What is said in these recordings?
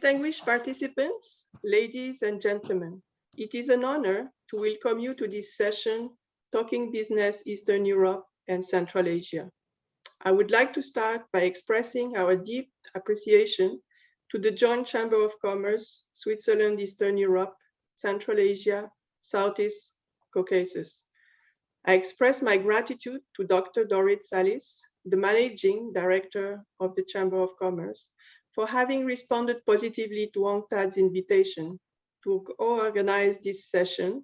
Distinguished participants, ladies and gentlemen, it is an honor to welcome you to this session, Talking Business Eastern Europe and Central Asia. I would like to start by expressing our deep appreciation to the Joint Chamber of Commerce, Switzerland, Eastern Europe, Central Asia, Southeast Caucasus. I express my gratitude to Dr. Dorit Salis, the Managing Director of the Chamber of Commerce, for having responded positively to UNCTAD's invitation to organize this session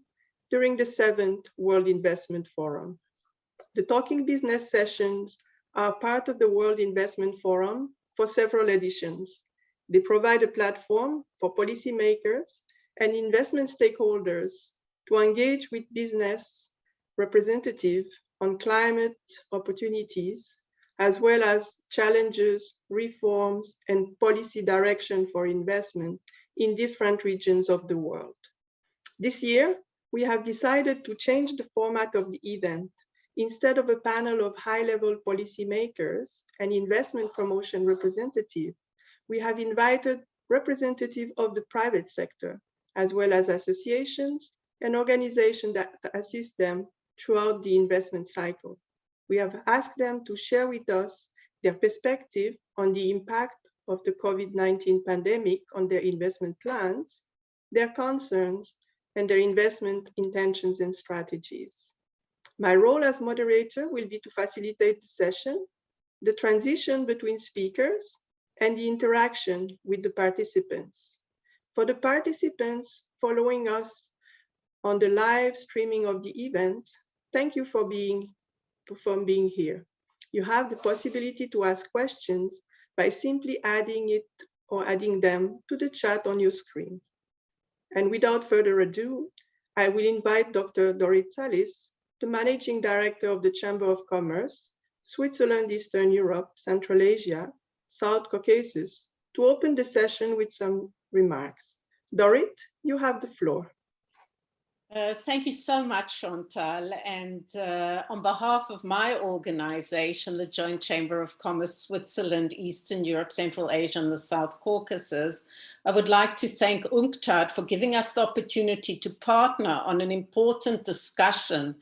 during the 7th World Investment Forum. The Talking Business sessions are part of the World Investment Forum for several editions. They provide a platform for policymakers and investment stakeholders to engage with business representatives on climate opportunities, as well as challenges, reforms, and policy direction for investment in different regions of the world. This year, we have decided to change the format of the event. Instead of a panel of high-level policymakers and investment promotion representatives, we have invited representatives of the private sector, as well as associations and organizations that assist them throughout the investment cycle. We have asked them to share with us their perspective on the impact of the COVID-19 pandemic on their investment plans, their concerns, and their investment intentions and strategies. My role as moderator will be to facilitate the session, the transition between speakers, and the interaction with the participants. For the participants following us on the live streaming of the event, thank you for being here. You have the possibility to ask questions by simply adding them to the chat on your screen. And without further ado, I will invite Dr. Dorit Salis, the Managing Director of the Chamber of Commerce, Switzerland, Eastern Europe, Central Asia, South Caucasus, to open the session with some remarks. Dorit, you have the floor. Thank you so much, Chantal. And on behalf of my organization, the Joint Chamber of Commerce, Switzerland, Eastern Europe, Central Asia, and the South Caucasus, I would like to thank UNCTAD for giving us the opportunity to partner on an important discussion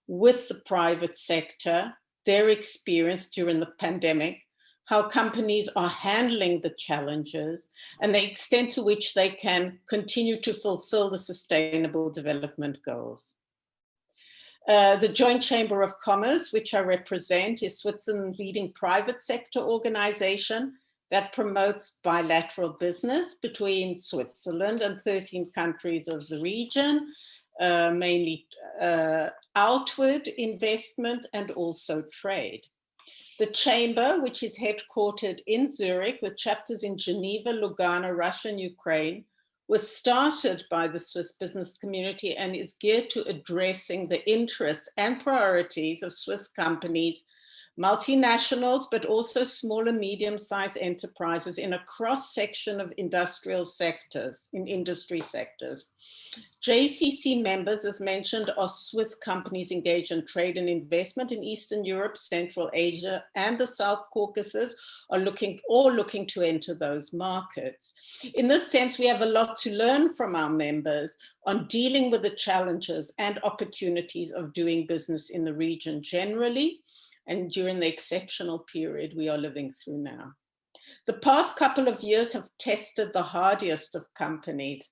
with the private sector, their experience during the pandemic, how companies are handling the challenges, and the extent to which they can continue to fulfill the Sustainable Development Goals. The Joint Chamber of Commerce, which I represent, is Switzerland's leading private sector organization that promotes bilateral business between Switzerland and 13 countries of the region, mainly outward investment and also trade. The Chamber, which is headquartered in Zurich with chapters in Geneva, Lugano, Russia, and Ukraine, was started by the Swiss business community and is geared to addressing the interests and priorities of Swiss companies, multinationals, but also small and medium-sized enterprises in a cross-section of industry sectors. JCC members, as mentioned, are Swiss companies engaged in trade and investment in Eastern Europe, Central Asia, and the South Caucasus, are looking to enter those markets. In this sense, we have a lot to learn from our members on dealing with the challenges and opportunities of doing business in the region generally, and during the exceptional period we are living through now. The past couple of years have tested the hardiest of companies.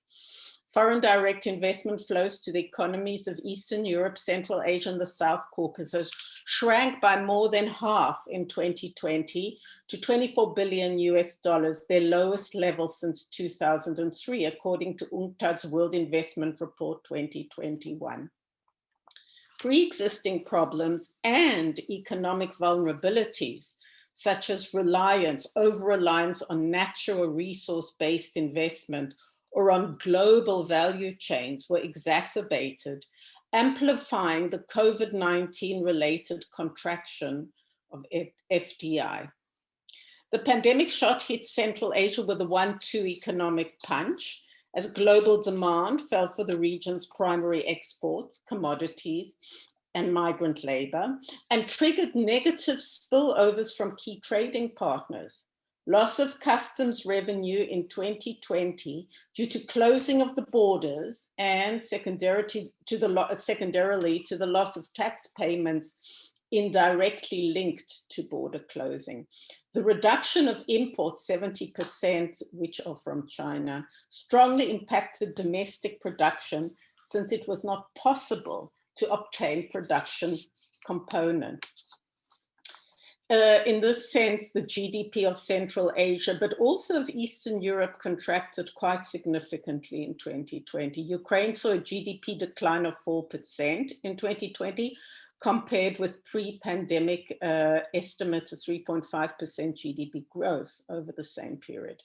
Foreign direct investment flows to the economies of Eastern Europe, Central Asia, and the South Caucasus shrank by more than half in 2020 to $24 billion, their lowest level since 2003, according to UNCTAD's World Investment Report 2021. Pre-existing problems and economic vulnerabilities, such as over-reliance on natural resource-based investment or on global value chains, were exacerbated, amplifying the COVID-19 related contraction of FDI. The pandemic shot hit Central Asia with a 1-2 economic punch, as global demand fell for the region's primary exports, commodities, and migrant labor, and triggered negative spillovers from key trading partners. Loss of customs revenue in 2020 due to closing of the borders and secondarily to the loss of tax payments indirectly linked to border closing. The reduction of imports, 70%, which are from China, strongly impacted domestic production since it was not possible to obtain production components. In this sense, the GDP of Central Asia, but also of Eastern Europe, contracted quite significantly in 2020. Ukraine saw a GDP decline of 4% in 2020, compared with pre-pandemic estimates of 3.5% GDP growth over the same period.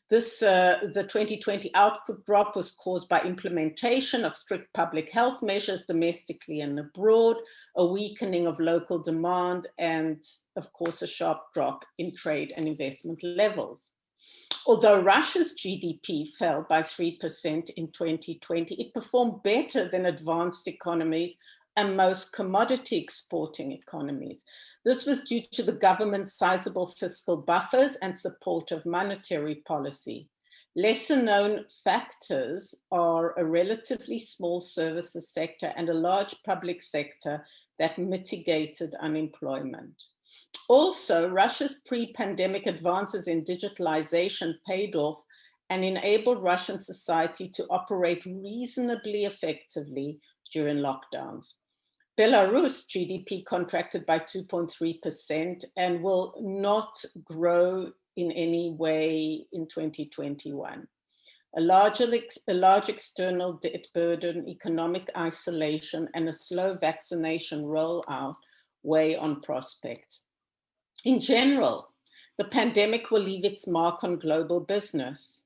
This, the 2020 output drop was caused by implementation of strict public health measures domestically and abroad, a weakening of local demand, and of course, a sharp drop in trade and investment levels. Although Russia's GDP fell by 3% in 2020, it performed better than advanced economies and most commodity exporting economies. This was due to the government's sizable fiscal buffers and supportive monetary policy. Lesser known factors are a relatively small services sector and a large public sector that mitigated unemployment. Also, Russia's pre-pandemic advances in digitalization paid off and enabled Russian society to operate reasonably effectively during lockdowns. Belarus GDP contracted by 2.3% and will not grow in any way in 2021. A large external debt burden, economic isolation, and a slow vaccination rollout weigh on prospects. In general, the pandemic will leave its mark on global business.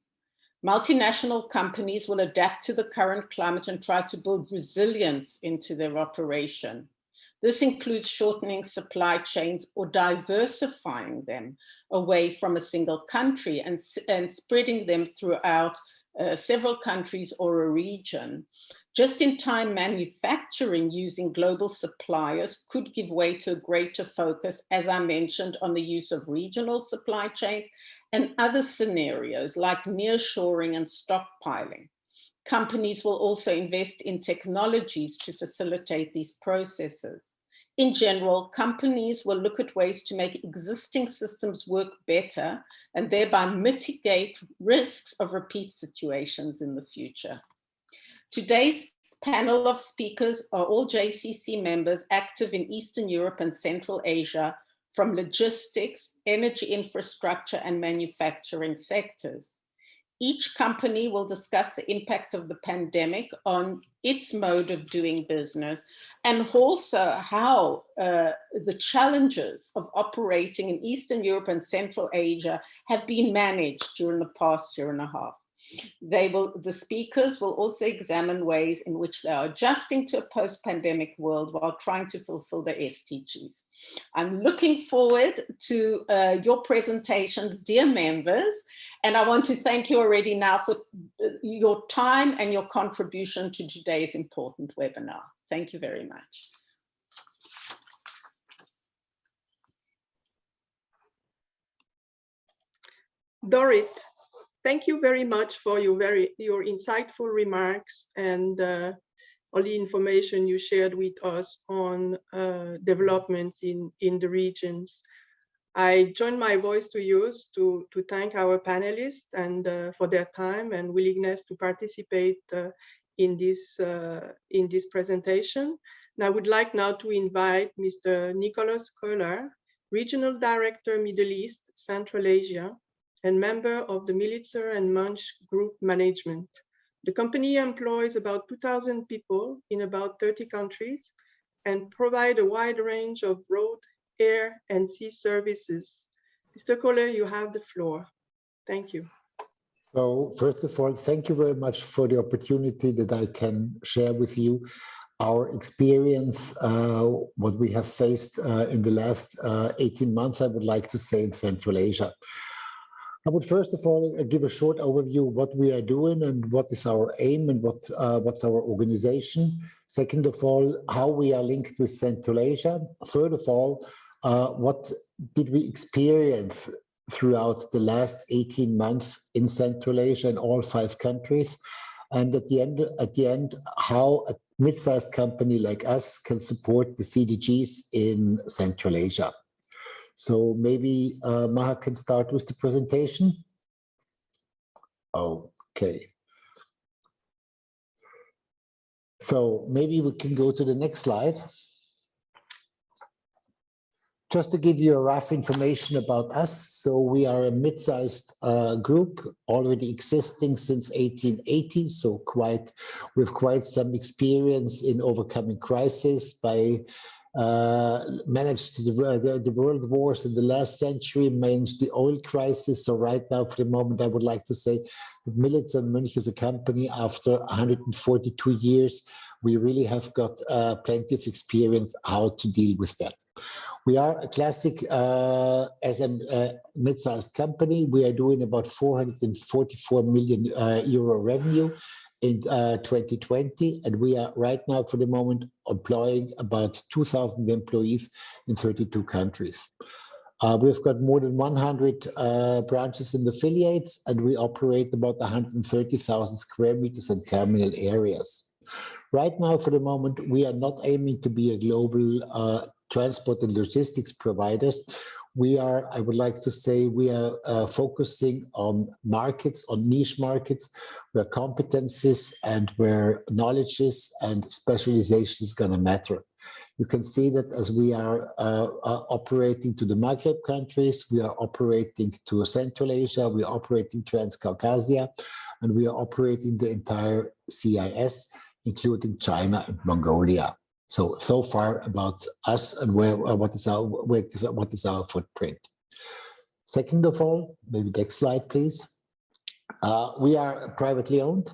Multinational companies will adapt to the current climate and try to build resilience into their operation. This includes shortening supply chains or diversifying them away from a single country and spreading them throughout several countries or a region. Just-in-time manufacturing using global suppliers could give way to a greater focus, as I mentioned, on the use of regional supply chains and other scenarios like nearshoring and stockpiling. Companies will also invest in technologies to facilitate these processes. In general, companies will look at ways to make existing systems work better and thereby mitigate risks of repeat situations in the future. Today's panel of speakers are all JCC members active in Eastern Europe and Central Asia, from logistics, energy infrastructure, and manufacturing sectors. Each company will discuss the impact of the pandemic on its mode of doing business and also how the challenges of operating in Eastern Europe and Central Asia have been managed during the past year and a half. The speakers will also examine ways in which they are adjusting to a post-pandemic world while trying to fulfill the SDGs. I'm looking forward to your presentations, dear members, and I want to thank you already now for your time and your contribution to today's important webinar. Thank you very much. Dorit, thank you very much for your insightful remarks and all the information you shared with us on developments in the regions. I join my voice to yours to thank our panelists and for their time and willingness to participate in this presentation. And I would like now to invite Mr. Nicholas Kohler, Regional Director, Middle East, Central Asia, and member of the Militzer and Munch Group Management. The company employs about 2,000 people in about 30 countries and provide a wide range of road, air, and sea services. Mr. Kohler, you have the floor. Thank you. So first of all, thank you very much for the opportunity that I can share with you our experience, what we have faced in the last 18 months, I would like to say, in Central Asia. I would first of all give a short overview of what we are doing and what is our aim and what's our organization. Second of all, how we are linked with Central Asia. Third of all, what did we experience throughout the last 18 months in Central Asia in all 5 countries. And at the end, how a mid-sized company like us can support the CDGs in Central Asia. So maybe Maha can start with the presentation. Okay. So maybe we can go to the next slide. Just to give you a rough information about us, so we are a mid-sized group already existing since 1880, so with quite some experience in overcoming crisis by managed the world wars in the last century, managed the oil crisis. So right now, for the moment, I would like to say that Millets and Munch is a company after 142 years. We really have got plenty of experience how to deal with that. We are a classic, as a mid-sized company, we are doing about 444 million euro revenue in 2020, and we are right now, for the moment, employing about 2,000 employees in 32 countries. We've got more than 100 branches and affiliates, and we operate about 130,000 square meters and terminal areas. Right now, for the moment, we are not aiming to be a global transport and logistics providers. We are, I would like to say, we are focusing on markets, on niche markets, where competencies and where knowledges and specialization is going to matter. You can see that as we are operating to the Maghreb countries, we are operating to Central Asia, we are operating Trans-Caucasia, and we are operating the entire CIS, including China and Mongolia. So far about us and what is our footprint. Second of all, maybe next slide, please. We are privately owned.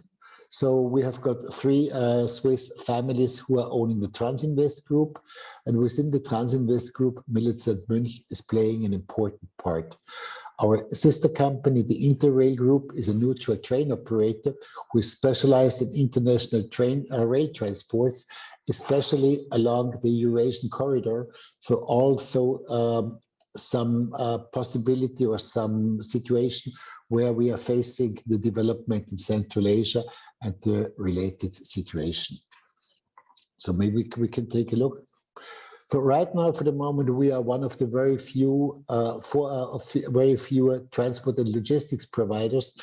So we have got 3 Swiss families who are owning the Transinvest Group. And within the Transinvest Group, Millets and Munch is playing an important part. Our sister company, the Interrail Group, is a neutral train operator who is specialized in international rail transports, especially along the Eurasian corridor. So also some possibility or some situation where we are facing the development in Central Asia and the related situation. So maybe we can take a look. So right now, for the moment, we are one of the very few transport and logistics providers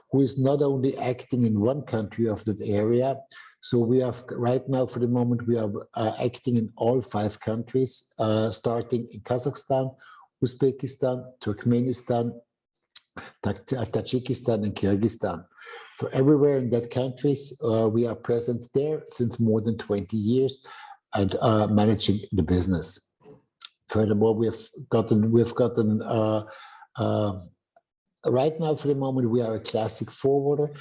who is not only acting in one country of that area. So we have right now, for the moment, we are acting in all 5 countries, starting in Kazakhstan, Uzbekistan, Turkmenistan, Tajikistan, and Kyrgyzstan. So everywhere in that countries, we are present there since more than 20 years and managing the business. Furthermore, we've gotten right now, for the moment, we are a classic forwarder.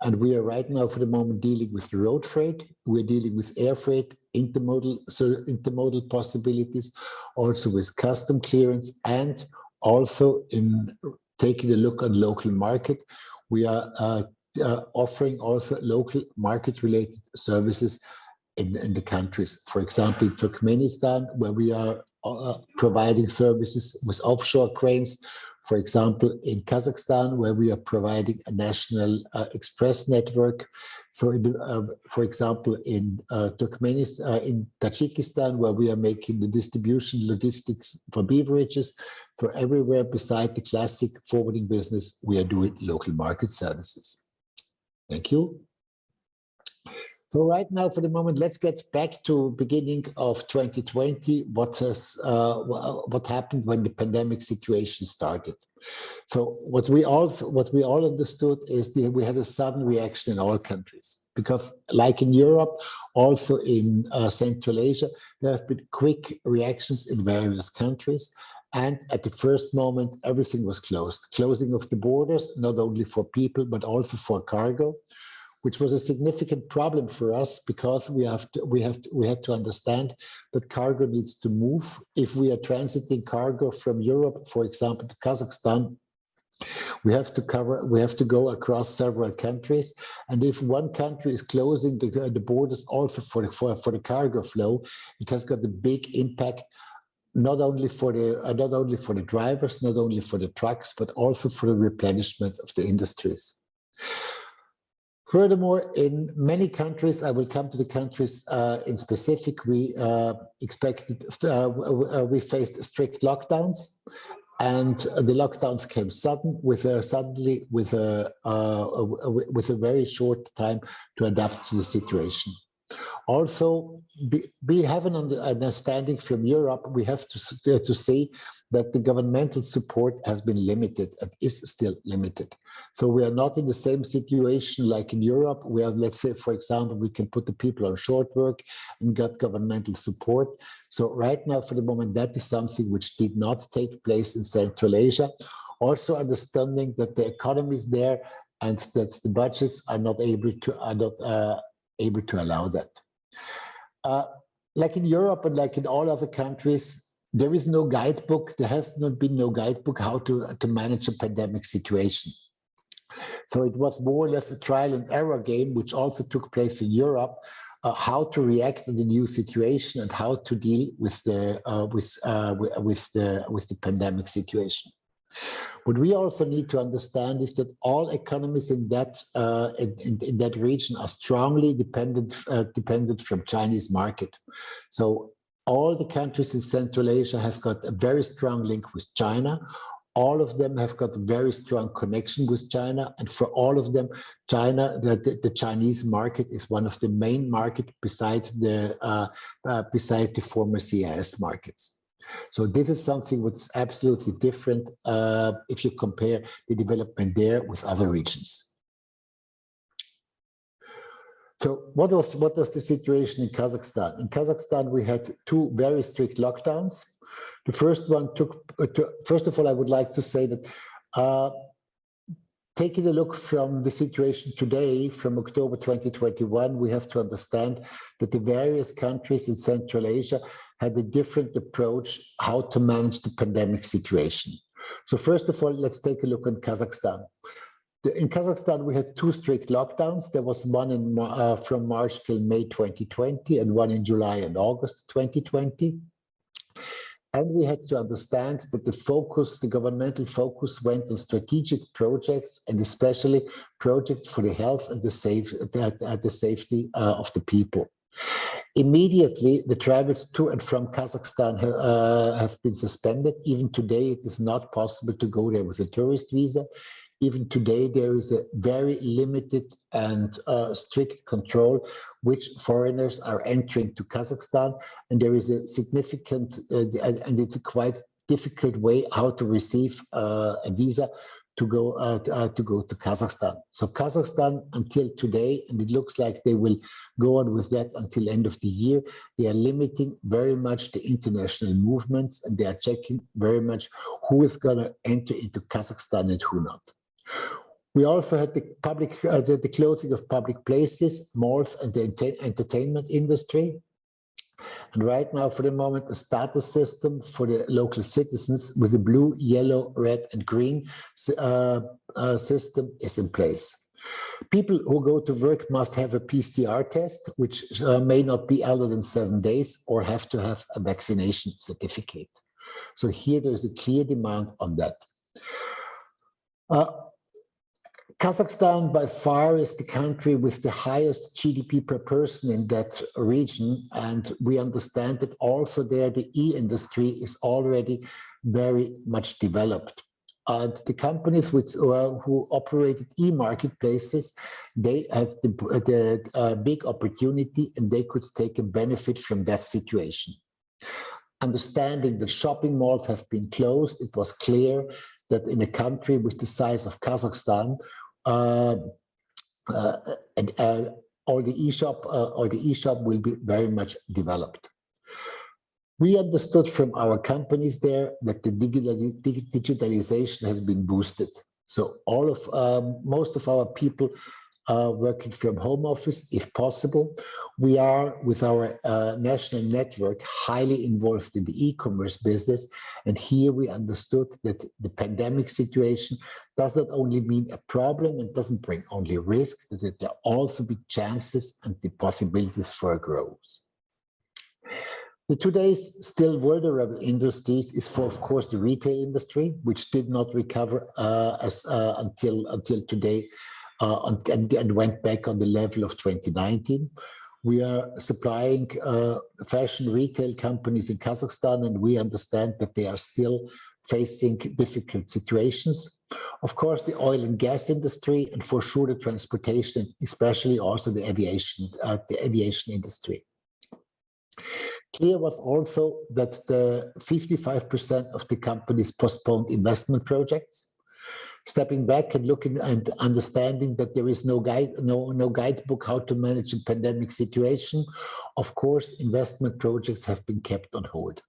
And we are right now, for the moment, dealing with road freight. We're dealing with air freight, intermodal possibilities, also with custom clearance, and also in taking a look on local market. We are offering also local market-related services in the countries. For example, Turkmenistan, where we are providing services with offshore cranes. For example, in Kazakhstan, where we are providing a national express network. So, for example, in Turkmenistan, in Tajikistan, where we are making the distribution logistics for beverages. So everywhere beside the classic forwarding business, we are doing local market services. Thank you. So right now, for the moment, let's get back to beginning of 2020. What happened when the pandemic situation started? So what we all understood is we had a sudden reaction in all countries, because like in Europe, also in Central Asia, there have been quick reactions in various countries. And at the first moment, everything was closed. Closing of the borders, not only for people, but also for cargo, which was a significant problem for us, because we had to understand that cargo needs to move. If we are transiting cargo from Europe, for example, to Kazakhstan, we have to go across several countries. And if one country is closing the borders also for the cargo flow, it has got a big impact not only for the drivers, not only for the trucks, but also for the replenishment of the industries. Furthermore, in many countries, I will come to the countries in specific, we faced strict lockdowns, and the lockdowns came suddenly with a very short time to adapt to the situation. Also, we have an understanding from Europe, we have to see that the governmental support has been limited and is still limited. So we are not in the same situation like in Europe, where, let's say, for example, we can put the people on short work and get governmental support. So right now, for the moment, that is something which did not take place in Central Asia. Also understanding that the economy is there and that the budgets are not able to allow that. Like in Europe and like in all other countries, there is no guidebook. There has not been no guidebook how to manage a pandemic situation. So it was more or less a trial and error game, which also took place in Europe, how to react to the new situation and how to deal with the pandemic situation. What we also need to understand is that all economies in that region are strongly dependent from Chinese market. So all the countries in Central Asia have got a very strong link with China. All of them have got a very strong connection with China, and for all of them, the Chinese market is one of the main markets beside the former CIS markets. So this is something which is absolutely different if you compare the development there with other regions. So what was the situation in Kazakhstan? In Kazakhstan, we had two very strict lockdowns. The first one first of all, I would like to say that taking a look from the situation today, from October 2021, we have to understand that the various countries in Central Asia had a different approach how to manage the pandemic situation. So first of all, let's take a look at Kazakhstan. In Kazakhstan, we had two strict lockdowns. There was one from March till May 2020 and one in July and August 2020. And we had to understand that the governmental focus went on strategic projects and especially projects for the health and the safety of the people. Immediately, the travels to and from Kazakhstan have been suspended. Even today, it is not possible to go there with a tourist visa. Even today, there is a very limited and strict control which foreigners are entering to Kazakhstan, and there is a significant and it's a quite difficult way how to receive a visa to go to Kazakhstan. So Kazakhstan until today, and it looks like they will go on with that until end of the year, they are limiting very much the international movements, and they are checking very much who is going to enter into Kazakhstan and who not. We also had the closing of public places, malls, and the entertainment industry. And right now, for the moment, a status system for the local citizens with a blue, yellow, red, and green system is in place. People who go to work must have a PCR test, which may not be older than 7 days, or have to have a vaccination certificate. So here there is a clear demand on that. Kazakhstan by far is the country with the highest GDP per person in that region, and we understand that also there the e-industry is already very much developed. And the companies who operated e-marketplaces, they had the big opportunity and they could take a benefit from that situation. Understanding that shopping malls have been closed, it was clear that in a country with the size of Kazakhstan, or the e-shop will be very much developed. We understood from our companies there that the digitalization has been boosted. So most of our people are working from home office if possible. We are, with our national network, highly involved in the e-commerce business. And here we understood that the pandemic situation does not only mean a problem and doesn't bring only risks, that there also be chances and the possibilities for growth. The today's still vulnerable industries is, of course, the retail industry, which did not recover until today and went back on the level of 2019. We are supplying fashion retail companies in Kazakhstan, and we understand that they are still facing difficult situations. Of course, the oil and gas industry, and for sure the transportation, especially also the aviation industry. Clear was also that the 55% of the companies postponed investment projects. Stepping back and looking and understanding that there is no guidebook how to manage a pandemic situation, of course, investment projects have been kept on hold.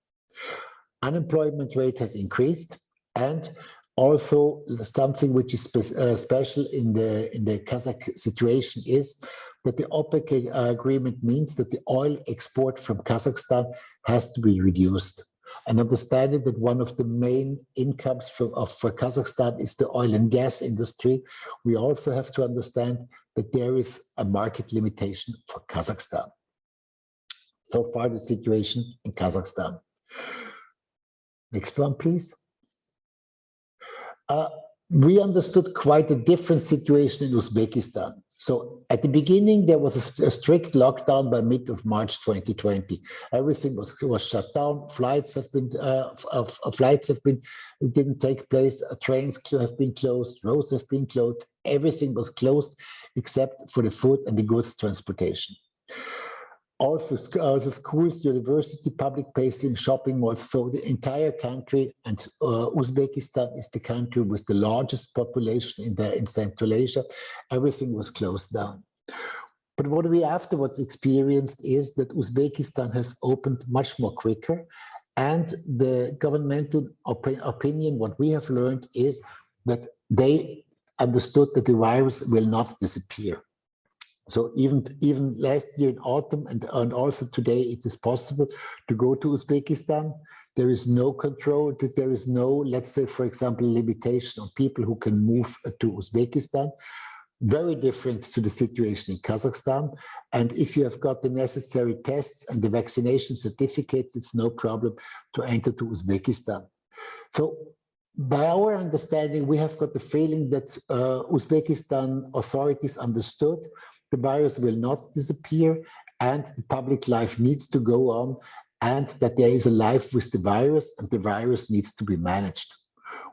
Unemployment rate has increased, and also something which is special in the Kazakh situation is that the OPEC agreement means that the oil export from Kazakhstan has to be reduced. And understanding that one of the main incomes for Kazakhstan is the oil and gas industry, we also have to understand that there is a market limitation for Kazakhstan. So far, the situation in Kazakhstan. Next one, please. We understood quite a different situation in Uzbekistan. So at the beginning, there was a strict lockdown by mid of March 2020. Everything was shut down. Flights didn't take place. Trains have been closed. Roads have been closed. Everything was closed except for the food and the goods transportation. Also schools, university, public places, shopping malls, so the entire country, and Uzbekistan is the country with the largest population in Central Asia. Everything was closed down. But what we afterwards experienced is that Uzbekistan has opened much more quicker, and the governmental opinion, what we have learned is that they understood that the virus will not disappear. So even last year in autumn and also today, it is possible to go to Uzbekistan. There is no control, there is no, let's say, for example, limitation on people who can move to Uzbekistan. Very different to the situation in Kazakhstan. And if you have got the necessary tests and the vaccination certificates, it's no problem to enter to Uzbekistan. So by our understanding, we have got the feeling that Uzbekistan authorities understood the virus will not disappear and the public life needs to go on, and that there is a life with the virus and the virus needs to be managed.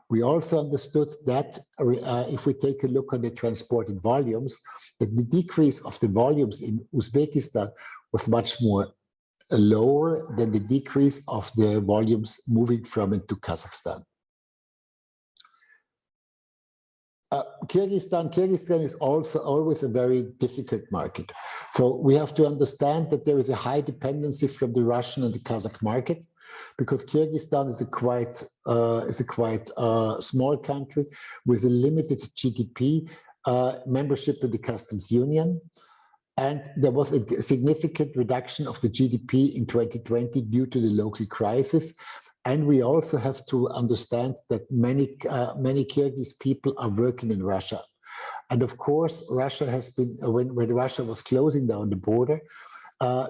We also understood that if we take a look on the transported volumes, that the decrease of the volumes in Uzbekistan was much more lower than the decrease of the volumes moving from it to Kazakhstan. Kyrgyzstan is also always a very difficult market. So we have to understand that there is a high dependency from the Russian and the Kazakh market, because Kyrgyzstan is a quite small country with a limited GDP, membership in the customs union. And there was a significant reduction of the GDP in 2020 due to the local crisis. And we also have to understand that many Kyrgyz people are working in Russia. And of course, Russia has been, when Russia was closing down the border,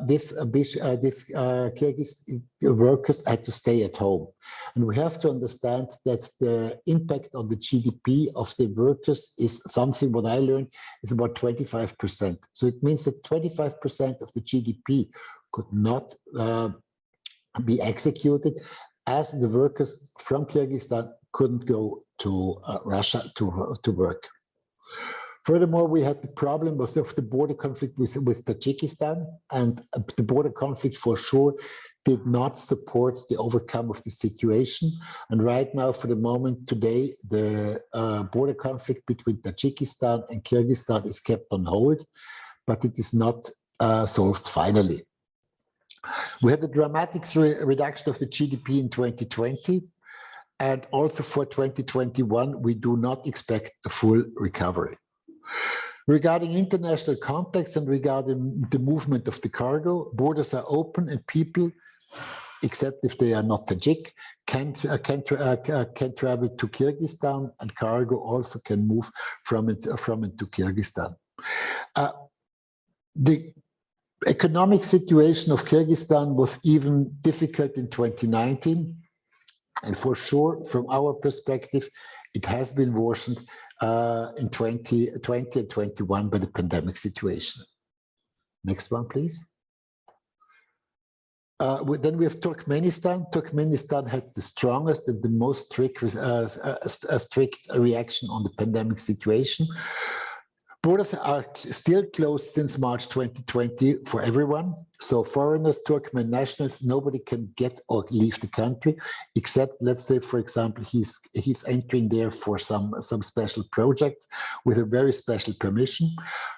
these Kyrgyz workers had to stay at home. And we have to understand that the impact on the GDP of the workers is something, what I learned, is about 25%. So it means that 25% of the GDP could not be executed, as the workers from Kyrgyzstan couldn't go to Russia to work. Furthermore, we had the problem of the border conflict with Tajikistan, and the border conflict for sure did not support the overcome of the situation. And right now, for the moment today, the border conflict between Tajikistan and Kyrgyzstan is kept on hold, but it is not solved finally. We had a dramatic reduction of the GDP in 2020, and also for 2021, we do not expect a full recovery. Regarding international contacts and regarding the movement of the cargo, borders are open and people, except if they are not Tajik, can travel to Kyrgyzstan, and cargo also can move from it to Kyrgyzstan. Economic situation of Kyrgyzstan was even difficult in 2019. And for sure, from our perspective, it has been worsened in 2020 and 21 by the pandemic situation. Next one, please. Then we have Turkmenistan. Turkmenistan had the strongest and the most strict reaction on the pandemic situation. Borders are still closed since March 2020 for everyone. So foreigners, Turkmen nationals, nobody can get or leave the country, except, let's say, for example, he's entering there for some special project with a very special permission.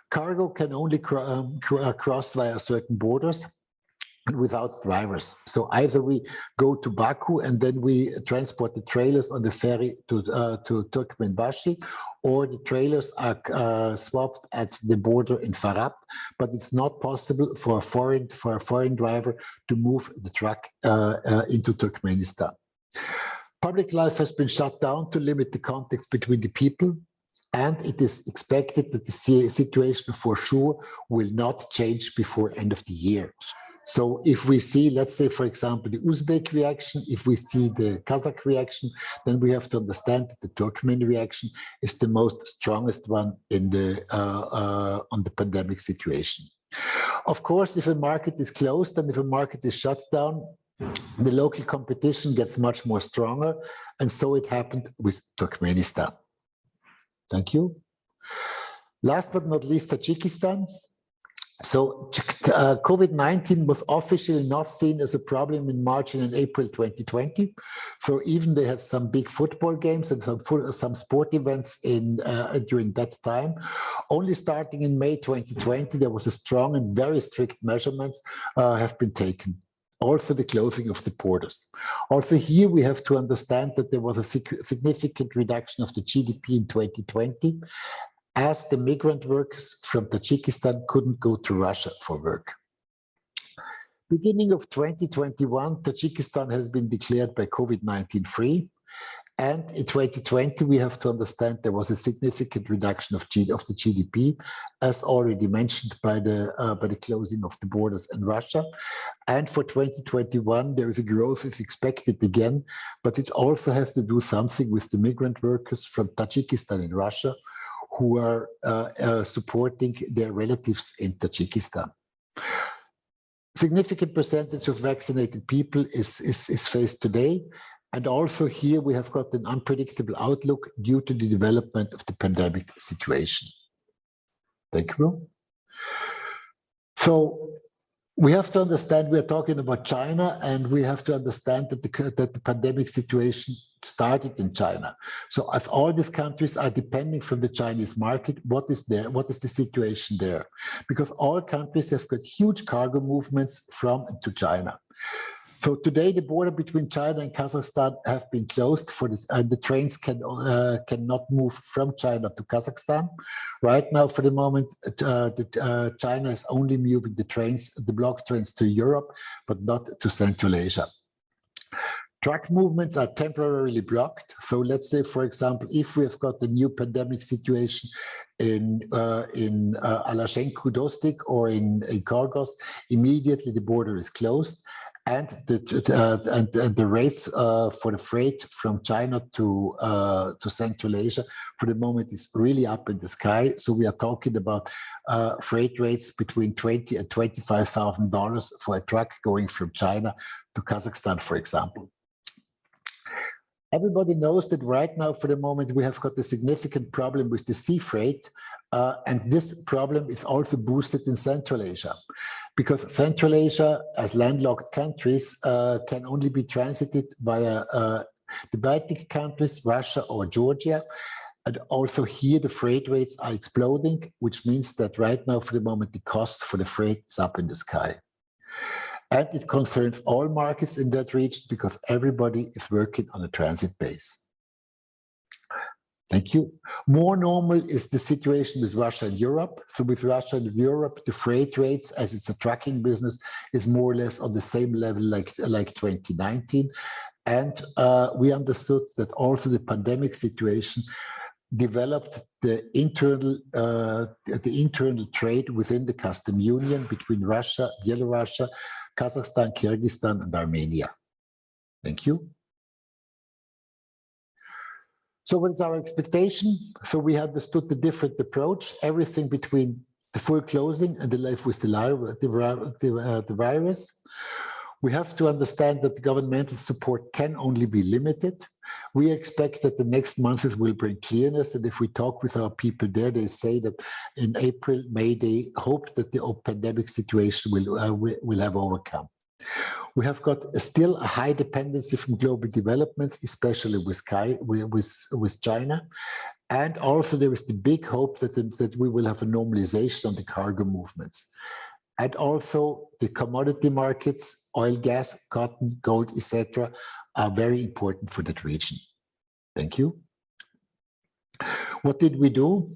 Cargo can only cross via certain borders without drivers. So either we go to Baku and then we transport the trailers on the ferry to Turkmenbashi, or the trailers are swapped at the border in Farab, but it's not possible for a foreign driver to move the truck into Turkmenistan. Public life has been shut down to limit the contact between the people, and it is expected that the situation for sure will not change before end of the year. So if we see, let's say, for example, the Uzbek reaction, if we see the Kazakh reaction, then we have to understand that the Turkmen reaction is the most strongest one in the on the pandemic situation. Of course, if a market is closed and if a market is shut down, the local competition gets much more stronger, and so it happened with Turkmenistan. Thank you. Last but not least, Tajikistan. So COVID-19 was officially not seen as a problem in March and in April 2020. So even they had some big football games and some sport events during that time. Only starting in May 2020, there was a strong and very strict measurements have been taken. Also the closing of the borders. Also here we have to understand that there was a significant reduction of the GDP in 2020, as the migrant workers from Tajikistan couldn't go to Russia for work. Beginning of 2021, Tajikistan has been declared by COVID-19 free. And in 2020, we have to understand there was a significant reduction of the GDP, as already mentioned by the closing of the borders in Russia. And for 2021, there is a growth is expected again, but it also has to do something with the migrant workers from Tajikistan in Russia, who are supporting their relatives in Tajikistan. Significant percentage of vaccinated people is faced today. And also here we have got an unpredictable outlook due to the development of the pandemic situation. Thank you. So we have to understand, we are talking about China, and we have to understand that the pandemic situation started in China. So as all these countries are depending from the Chinese market, what is the situation there? Because all countries have got huge cargo movements from and to China. So today, the border between China and Kazakhstan have been closed for this, and the trains cannot move from China to Kazakhstan. Right now, for the moment, China is only moving the block trains to Europe, but not to Central Asia. Truck movements are temporarily blocked. So let's say, for example, if we have got a new pandemic situation in Alashenko Dostik or in Caucasus, immediately the border is closed. And the rates for the freight from China to Central Asia for the moment is really up in the sky. So we are talking about freight rates between $20,000 and $25,000 for a truck going from China to Kazakhstan, for example. Everybody knows that right now, for the moment, we have got a significant problem with the sea freight, and this problem is also boosted in Central Asia, because Central Asia, as landlocked countries, can only be transited via the Baltic countries, Russia or Georgia. And also here, the freight rates are exploding, which means that right now, for the moment, the cost for the freight is up in the sky. And it concerns all markets in that region because everybody is working on a transit base. Thank you. More normal is the situation with Russia and Europe. So with Russia and Europe, the freight rates, as it's a trucking business, is more or less on the same level like 2019. And we understood that also the pandemic situation developed the internal trade within the custom union between Russia, Belarus, Kazakhstan, Kyrgyzstan, and Armenia. Thank you. So what is our expectation? So we understood the different approach, everything between the full closing and the life with the virus. We have to understand that the governmental support can only be limited. We expect that the next months will bring clearness, and if we talk with our people there, they say that in April, May, they hope that the pandemic situation will have overcome. We have got still a high dependency from global developments, especially with China. And also there is the big hope that we will have a normalization on the cargo movements. And also the commodity markets, oil, gas, cotton, gold, etc., are very important for that region. Thank you. What did we do?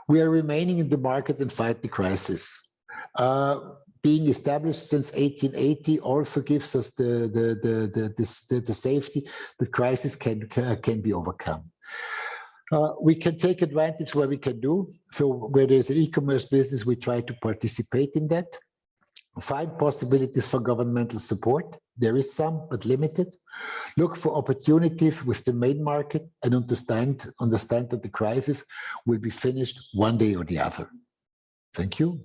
We are remaining in the market and fight the crisis. Being established since 1880 also gives us the safety that crisis can be overcome. We can take advantage where we can do. So where there's an e-commerce business, we try to participate in that. Find possibilities for governmental support. There is some, but limited. Look for opportunities with the main market and understand that the crisis will be finished one day or the other. Thank you.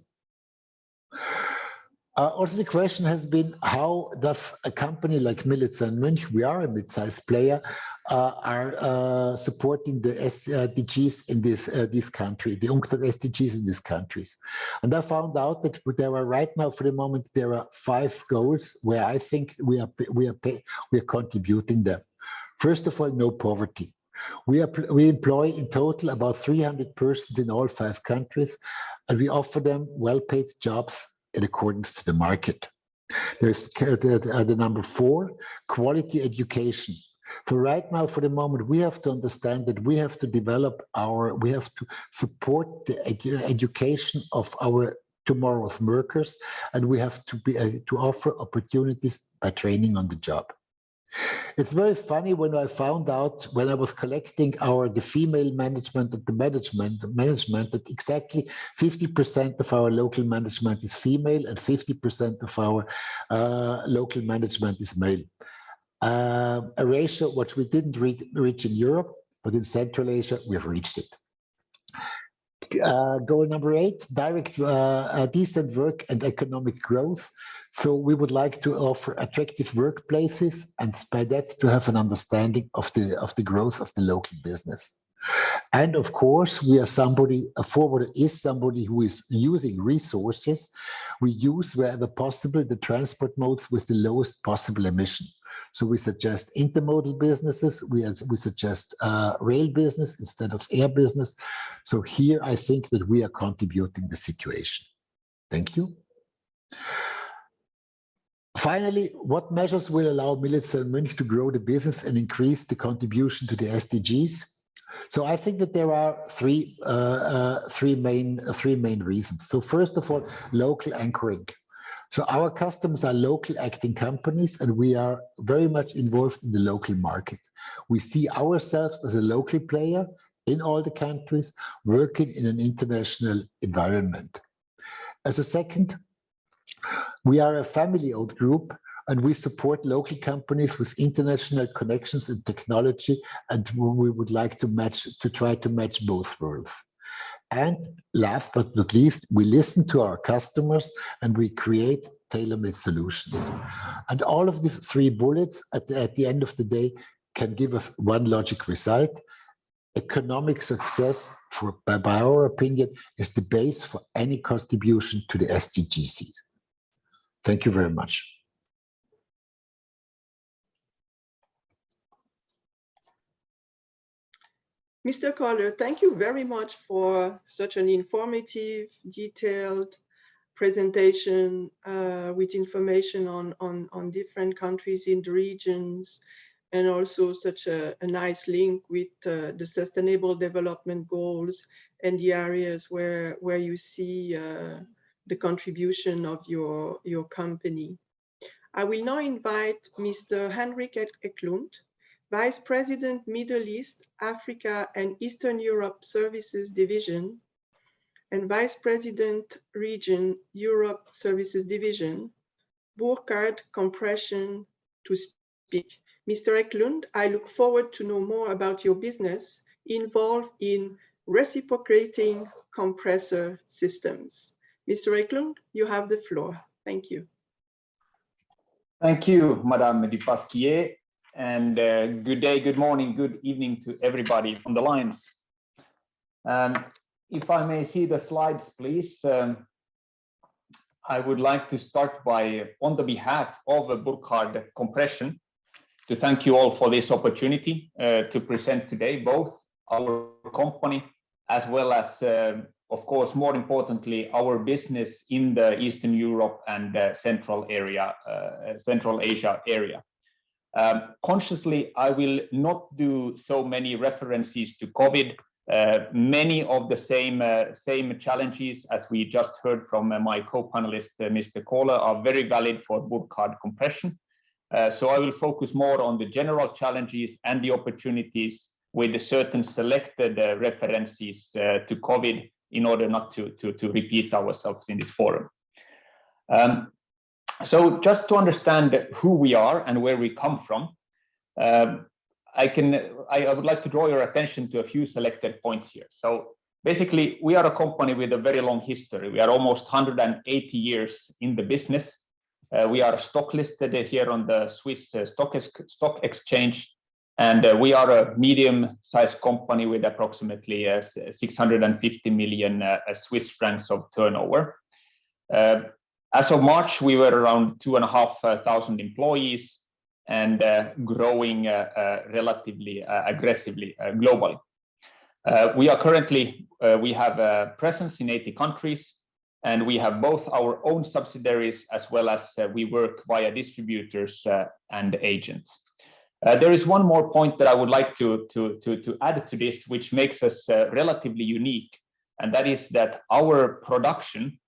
Also, the question has been, how does a company like Milica and Münch, we are a mid-sized player, are supporting the SDGs in this country, the UNCTAD SDGs in these countries. And I found out that there are right now, for the moment, there are 5 goals where I think we are contributing them. First of all, no poverty. We employ in total about 300 persons in all 5 countries, and we offer them well-paid jobs in accordance to the market. There's the number 4, quality education. So right now, for the moment, we have to understand that we have to we have to support the education of our tomorrow's workers, and we have to offer opportunities by training on the job. It's very funny when I found out, when I was collecting the female management at the management that exactly 50% of our local management is female and 50% of our local management is male. A ratio which we didn't reach in Europe, but in Central Asia, we have reached it. Goal number 8, direct decent work and economic growth. So we would like to offer attractive workplaces, and by that to have an understanding of the growth of the local business. And of course, a forwarder is somebody who is using resources. We use wherever possible the transport modes with the lowest possible emission. So we suggest intermodal businesses, we suggest rail business instead of air business. So here I think that we are contributing the situation. Thank you. Finally, what measures will allow Milica and Münch to grow the business and increase the contribution to the SDGs? So I think that there are three main reasons. So first of all, local anchoring. So our customers are local acting companies, and we are very much involved in the local market. We see ourselves as a local player in all the countries, working in an international environment. As a second, we are a family-owned group, and we support local companies with international connections and technology, and we would like to try to match both worlds. And last but not least, we listen to our customers and we create tailor-made solutions. And all of these 3 bullets at the end of the day can give us one logic result. Economic success, by our opinion, is the base for any contribution to the SDGs. Thank you very much. Mr. Koller, thank you very much for such an informative, detailed presentation with information on different countries in the regions, and also such a nice link with the Sustainable Development Goals and the areas where you see the contribution of your company. I will now invite Mr. Henrik Eklund, Vice President, Middle East, Africa, and Eastern Europe Services Division, and Vice President, Region, Europe Services Division, Burkhardt Compression to speak. Mr. Eklund, I look forward to know more about your business involved in reciprocating compressor systems. Mr. Eklund, you have the floor. Thank you. Thank you, Madame Dupasquier, and good day, good morning, good evening to everybody on the lines. If I may see the slides, please. I would like to start by, on the behalf of Burkhardt Compression, to thank you all for this opportunity to present today, both our company as well as, of course, more importantly, our business in the Eastern Europe and Central Asia area. Consciously, I will not do so many references to COVID. Many of the same challenges as we just heard from my co-panelist, Mr. Kohler, are very valid for Burkhardt Compression. So I will focus more on the general challenges and the opportunities with certain selected references to COVID in order not to repeat ourselves in this forum. So just to understand who we are and where we come from, I would like to draw your attention to a few selected points here. So basically, we are a company with a very long history. We are almost 180 years in the business. We are stock listed here on the Swiss stock exchange, and we are a medium-sized company with approximately 650 million Swiss francs of turnover. As of March, we were around 2,500 employees and growing relatively aggressively globally. We have a presence in 80 countries, and we have both our own subsidiaries as well as we work via distributors and agents. There is one more point that I would like to add to this, which makes us relatively unique, and that is that our production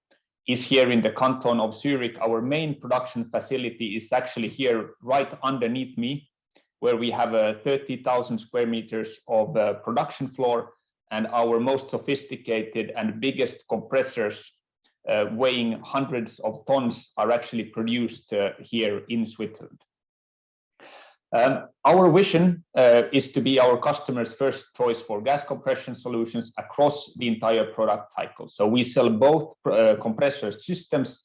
is here in the canton of Zurich. Our main production facility is actually here right underneath me, where we have 30,000 square meters of production floor, and our most sophisticated and biggest compressors weighing hundreds of tons are actually produced here in Switzerland. Our vision is to be our customers' first choice for gas compression solutions across the entire product cycle. So we sell both compressor systems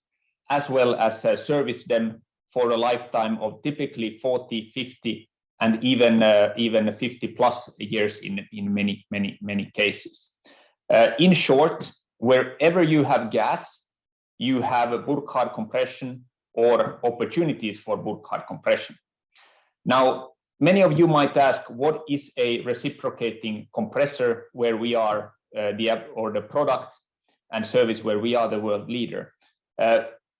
as well as service them for a lifetime of typically 40, 50, and even 50 plus years in many cases. In short, wherever you have gas, you have a Burkhardt compression or opportunities for Burkhardt compression. Now, many of you might ask, what is a reciprocating compressor where we are the product and service where we are the world leader?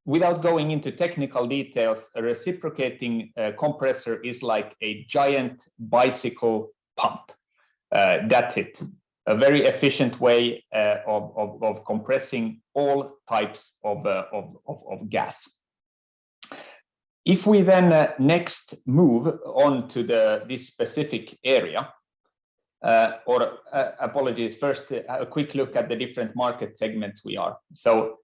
Without going into technical details, a reciprocating compressor is like a giant bicycle pump. That's it. A very efficient way of compressing all types of gas. If we then next move on to this specific area, apologies, first a quick look at the different market segments we are. So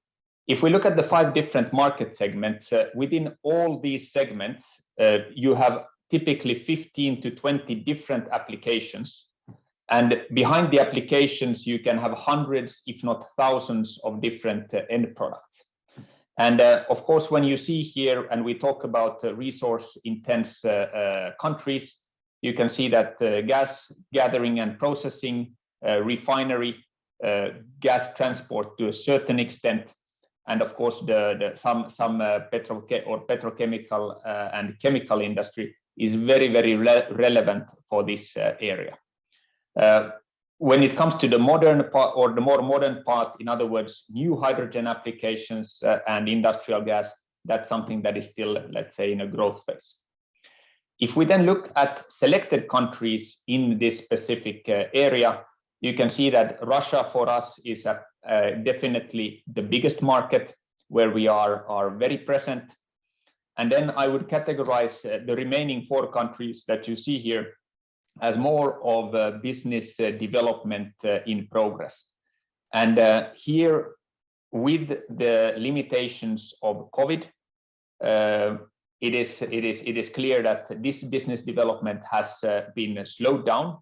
if we look at the 5 different market segments, within all these segments, you have typically 15 to 20 different applications. And behind the applications, you can have hundreds, if not thousands, of different end products. And of course, when you see here, and we talk about resource-intense countries, you can see that gas gathering and processing, refinery, gas transport to a certain extent, and of course, some petrochemical and chemical industry is very relevant for this area. When it comes to the modern part, or the more modern part, in other words, new hydrogen applications and industrial gas, that's something that is still, let's say, in a growth phase. If we then look at selected countries in this specific area, you can see that Russia for us is definitely the biggest market where we are very present. And then I would categorize the remaining 4 countries that you see here as more of a business development in progress. And here, with the limitations of COVID, it is clear that this business development has been slowed down.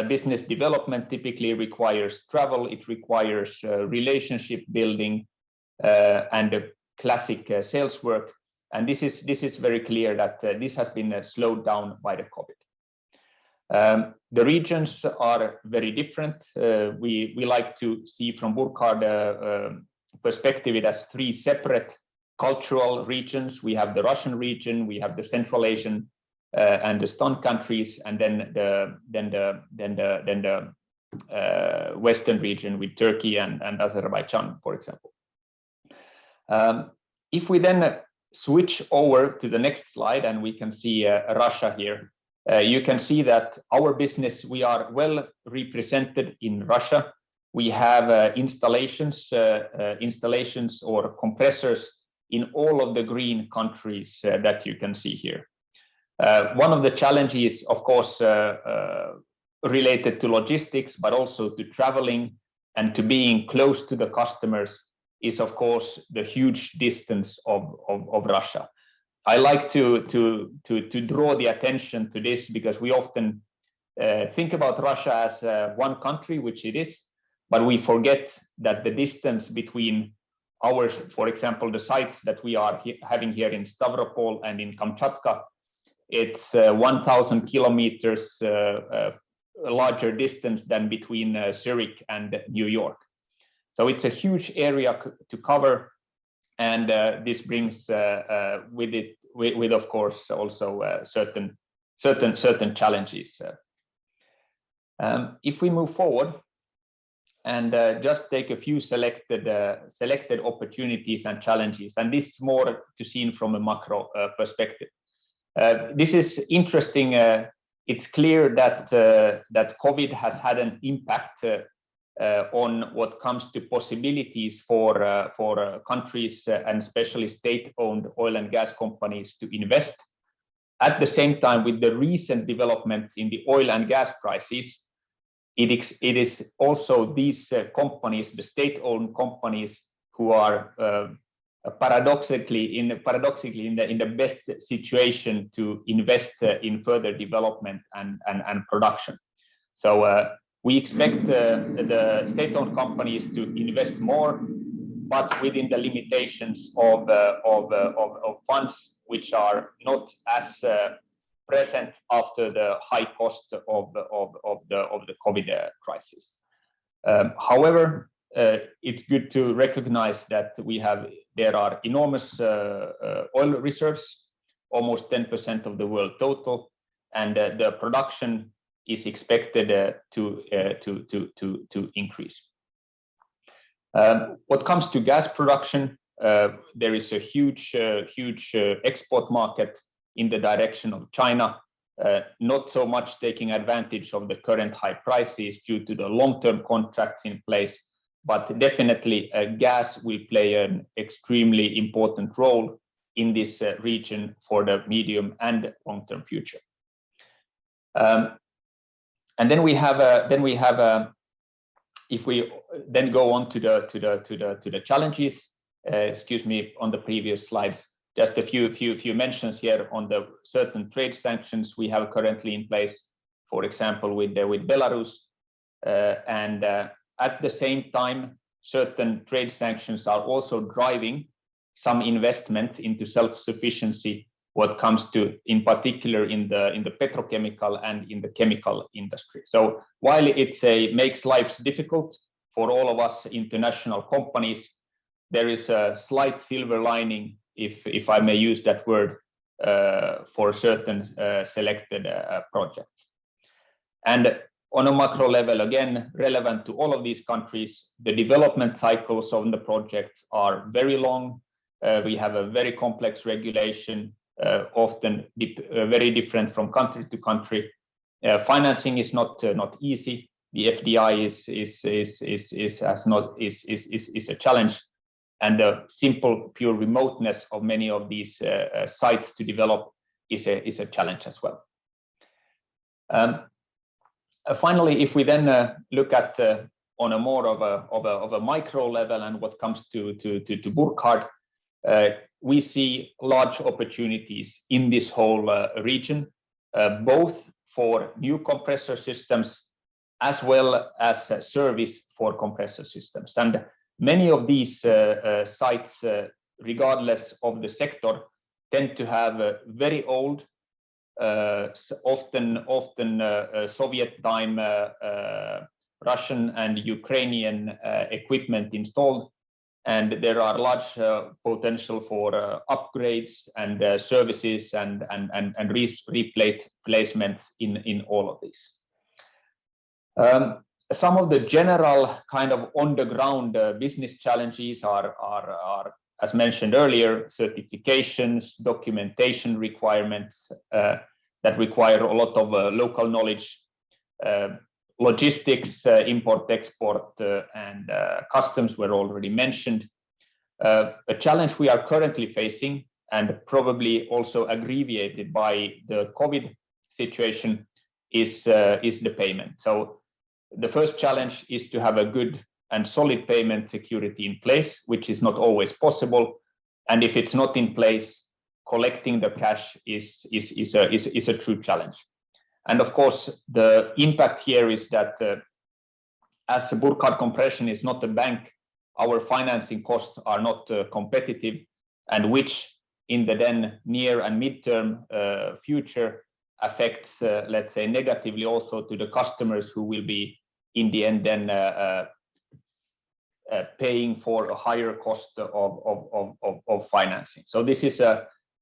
Business development typically requires travel, it requires relationship building and classic sales work. And this is very clear that this has been slowed down by the COVID. The regions are very different. We like to see from Burkhard perspective it as three separate cultural regions. We have the Russian region, we have the Central Asian and the Stan countries, and then the Western region with Turkey and Azerbaijan, for example. If we then switch over to the next slide, and we can see Russia here, you can see that our business, we are well represented in Russia. We have installations or compressors in all of the green countries that you can see here. One of the challenges, of course, related to logistics, but also to traveling and to being close to the customers is, of course, the huge distance of Russia. I like to draw the attention to this because we often think about Russia as one country, which it is, but we forget that the distance between ours, for example, the sites that we are having here in Stavropol and in Kamchatka, it's 1,000 kilometers larger distance than between Zurich and New York. So it's a huge area to cover, and this brings with of course also certain challenges. If we move forward and just take a few selected opportunities and challenges, and this is more to seen from a macro perspective. This is interesting. It's clear that that COVID has had an impact on what comes to possibilities for countries and especially state-owned oil and gas companies to invest. At the same time, with the recent developments in the oil and gas prices, it is also these companies, the state-owned companies, who are paradoxically in the best situation to invest in further development and production. So we expect the state-owned companies to invest more, but within the limitations of funds which are not as present after the high cost of the COVID crisis. However, it's good to recognize that there are enormous oil reserves, almost 10% of the world total, and the production is expected to increase. What comes to gas production, there is a huge export market in the direction of China, not so much taking advantage of the current high prices due to the long-term contracts in place, but definitely gas will play an extremely important role in this region for the medium and long-term future. And then we have if we then go on to the challenges, excuse me, on the previous slides, just a few mentions here on the certain trade sanctions we have currently in place, for example, with Belarus, and at the same time, certain trade sanctions are also driving some investments into self-sufficiency. What comes to, in particular, in the petrochemical and in the chemical industry. So while makes life difficult for all of us international companies, there is a slight silver lining, if I may use that word, for certain selected projects. And on a macro level, again, relevant to all of these countries, the development cycles on the projects are very long. We have a very complex regulation, often very different from country to country. Financing is not easy. The FDI is a challenge, and the simple pure remoteness of many of these sites to develop is a challenge as well. Finally, if we then look at on a more of a micro level and what comes to Burkhardt, we see large opportunities in this whole region, both for new compressor systems as well as service for compressor systems. And many of these sites, regardless of the sector, tend to have very old, often Soviet time Russian and Ukrainian equipment installed, and there are large potential for upgrades and services and replacements in all of these. Some of the general kind of on the ground business challenges are, as mentioned earlier, certifications, documentation requirements that require a lot of local knowledge, logistics, import, export, and customs were already mentioned. A challenge we are currently facing, and probably also aggravated by the COVID situation, is the payment. So the first challenge is to have a good and solid payment security in place, which is not always possible. And if it's not in place, collecting the cash is a true challenge. And of course, the impact here is that as Burkhardt Compression is not a bank, our financing costs are not competitive, and which in the then near and midterm future affects, let's say, negatively also to the customers who will be in the end then paying for a higher cost of financing. So this is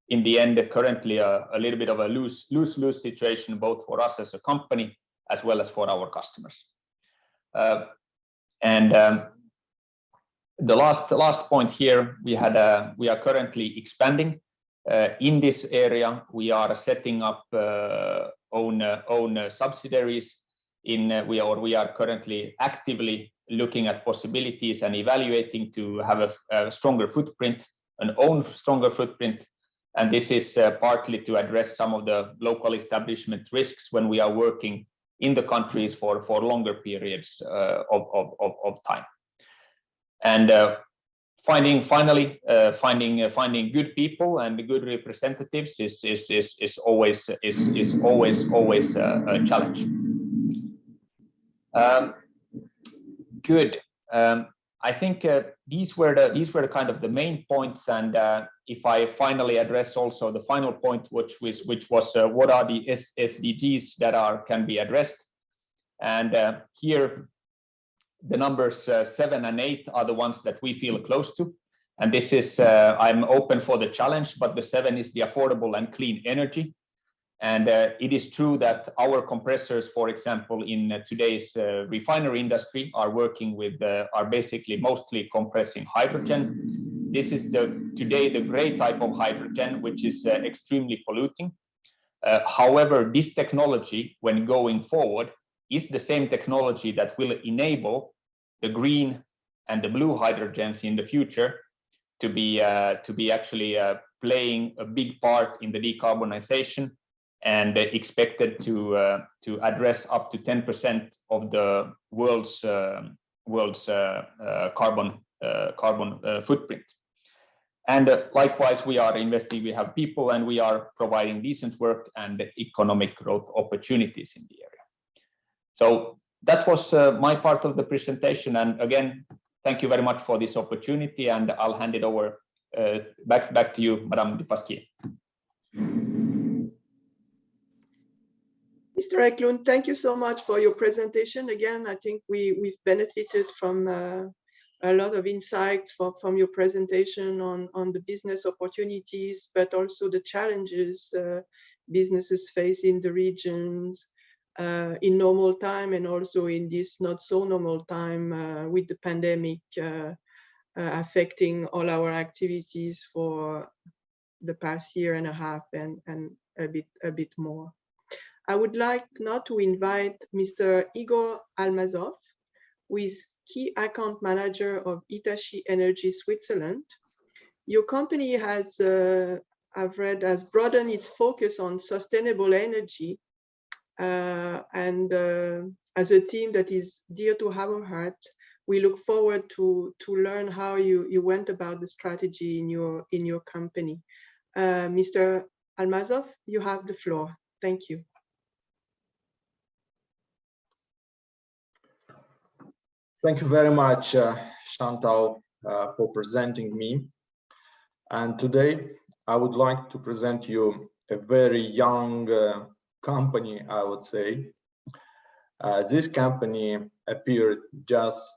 in the end currently a little bit of a lose-lose situation, both for us as a company as well as for our customers. The last point here, we are currently expanding in this area. We are setting up own subsidiaries. We are currently actively looking at possibilities and evaluating to have a stronger footprint, an own stronger footprint. And this is partly to address some of the local establishment risks when we are working in the countries for longer periods of time. And finding good people and good representatives is always a challenge. Good. I think these were the kind of the main points, and if I finally address also the final point, which was what are the SDGs that can be addressed, and here the numbers 7 and 8 are the ones that we feel close to, and this is I'm open for the challenge, but the 7 is the affordable and clean energy. And it is true that our compressors, for example, in today's refinery industry, are working with are basically mostly compressing hydrogen. This is today the gray type of hydrogen, which is extremely polluting. However, this technology, when going forward, is the same technology that will enable the green and the blue hydrogens in the future to be actually playing a big part in the decarbonization, and expected to address up to 10% of the world's carbon footprint. And likewise, we are investing. We have people, and we are providing decent work and economic growth opportunities in the area. So that was my part of the presentation. And again, thank you very much for this opportunity. And I'll hand it over back to you, Madame Dupasquier. Mr. Eklund, thank you so much for your presentation. Again, I think we've benefited from a lot of insights from your presentation on the business opportunities, but also the challenges businesses face in the regions in normal time, and also in this not so normal time with the pandemic affecting all our activities for the past year and a half and a bit more. I would like now to invite Mr. Igor Almazov, who is Key Account Manager of Hitachi Energy Switzerland. Your company has, I've read, has broadened its focus on sustainable energy and as a team that is dear to our heart, we look forward to learn how you went about the strategy in your company. Mr. Almazov, you have the floor. Thank you. Thank you very much, Chantal, for presenting me. And today, I would like to present you a very young company, I would say. This company appeared just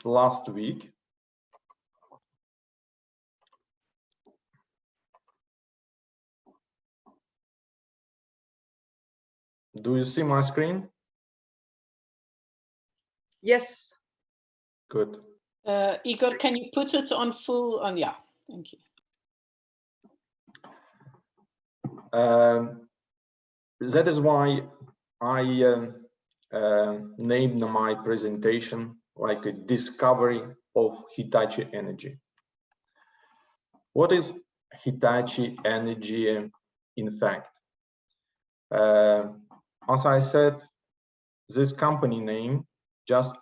last week. Do you see my screen? Yes. Good. Igor, can you put it on full? On, yeah, thank you. That is why I named my presentation like a discovery of Hitachi Energy. What is Hitachi Energy in fact? As I said, this company name just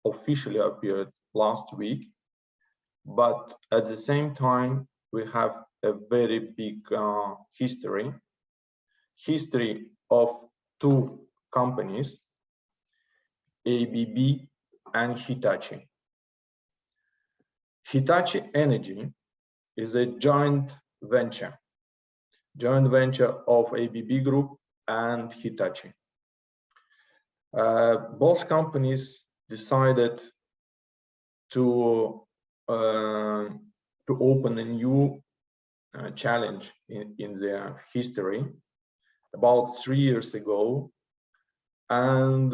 officially appeared last week, but at the same time, we have a very big history of two companies, ABB and Hitachi. Hitachi Energy is a joint venture of ABB Group and Hitachi. Both companies decided to open a new challenge in their history about 3 years ago, and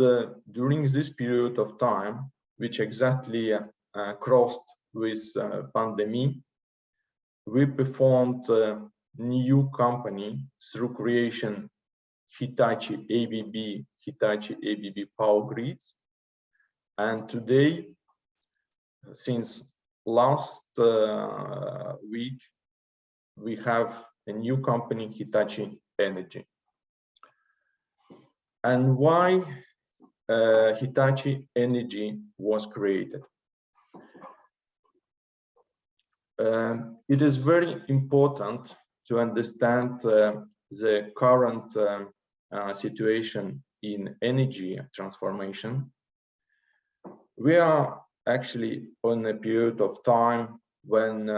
during this period of time, which exactly crossed with pandemic, we performed a new company through creation Hitachi ABB Power Grids, and today, since last week, we have a new company, Hitachi Energy. And why Hitachi Energy was created? It is very important to understand the current situation in energy transformation. We are actually on a period of time when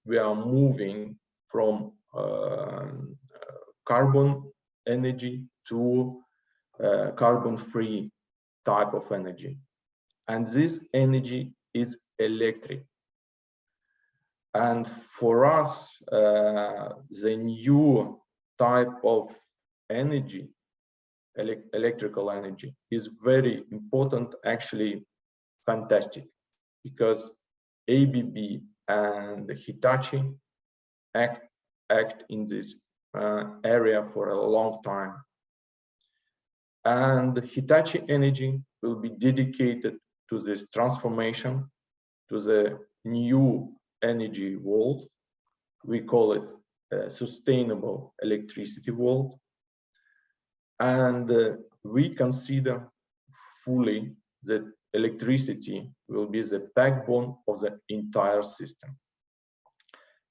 we are moving from carbon energy to carbon-free type of energy. And this energy is electric. And for us, the new type of energy, electrical energy, is very important, actually fantastic, because ABB and Hitachi act in this area for a long time. And Hitachi Energy will be dedicated to this transformation, to the new energy world. We call it a sustainable electricity world. And we consider fully that electricity will be the backbone of the entire system.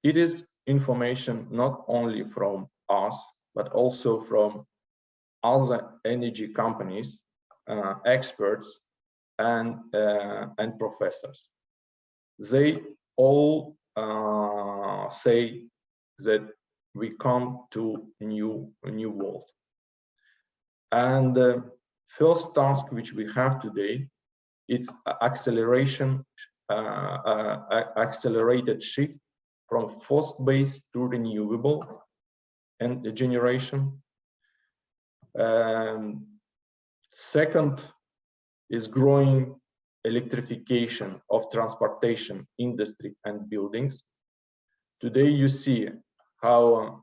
It is information not only from us, but also from other energy companies, experts, and professors. They all say that we come to a new world. And the first task which we have today, it's accelerated shift from fossil-based to renewable and generation. Second is growing electrification of transportation, industry, and buildings. Today you see how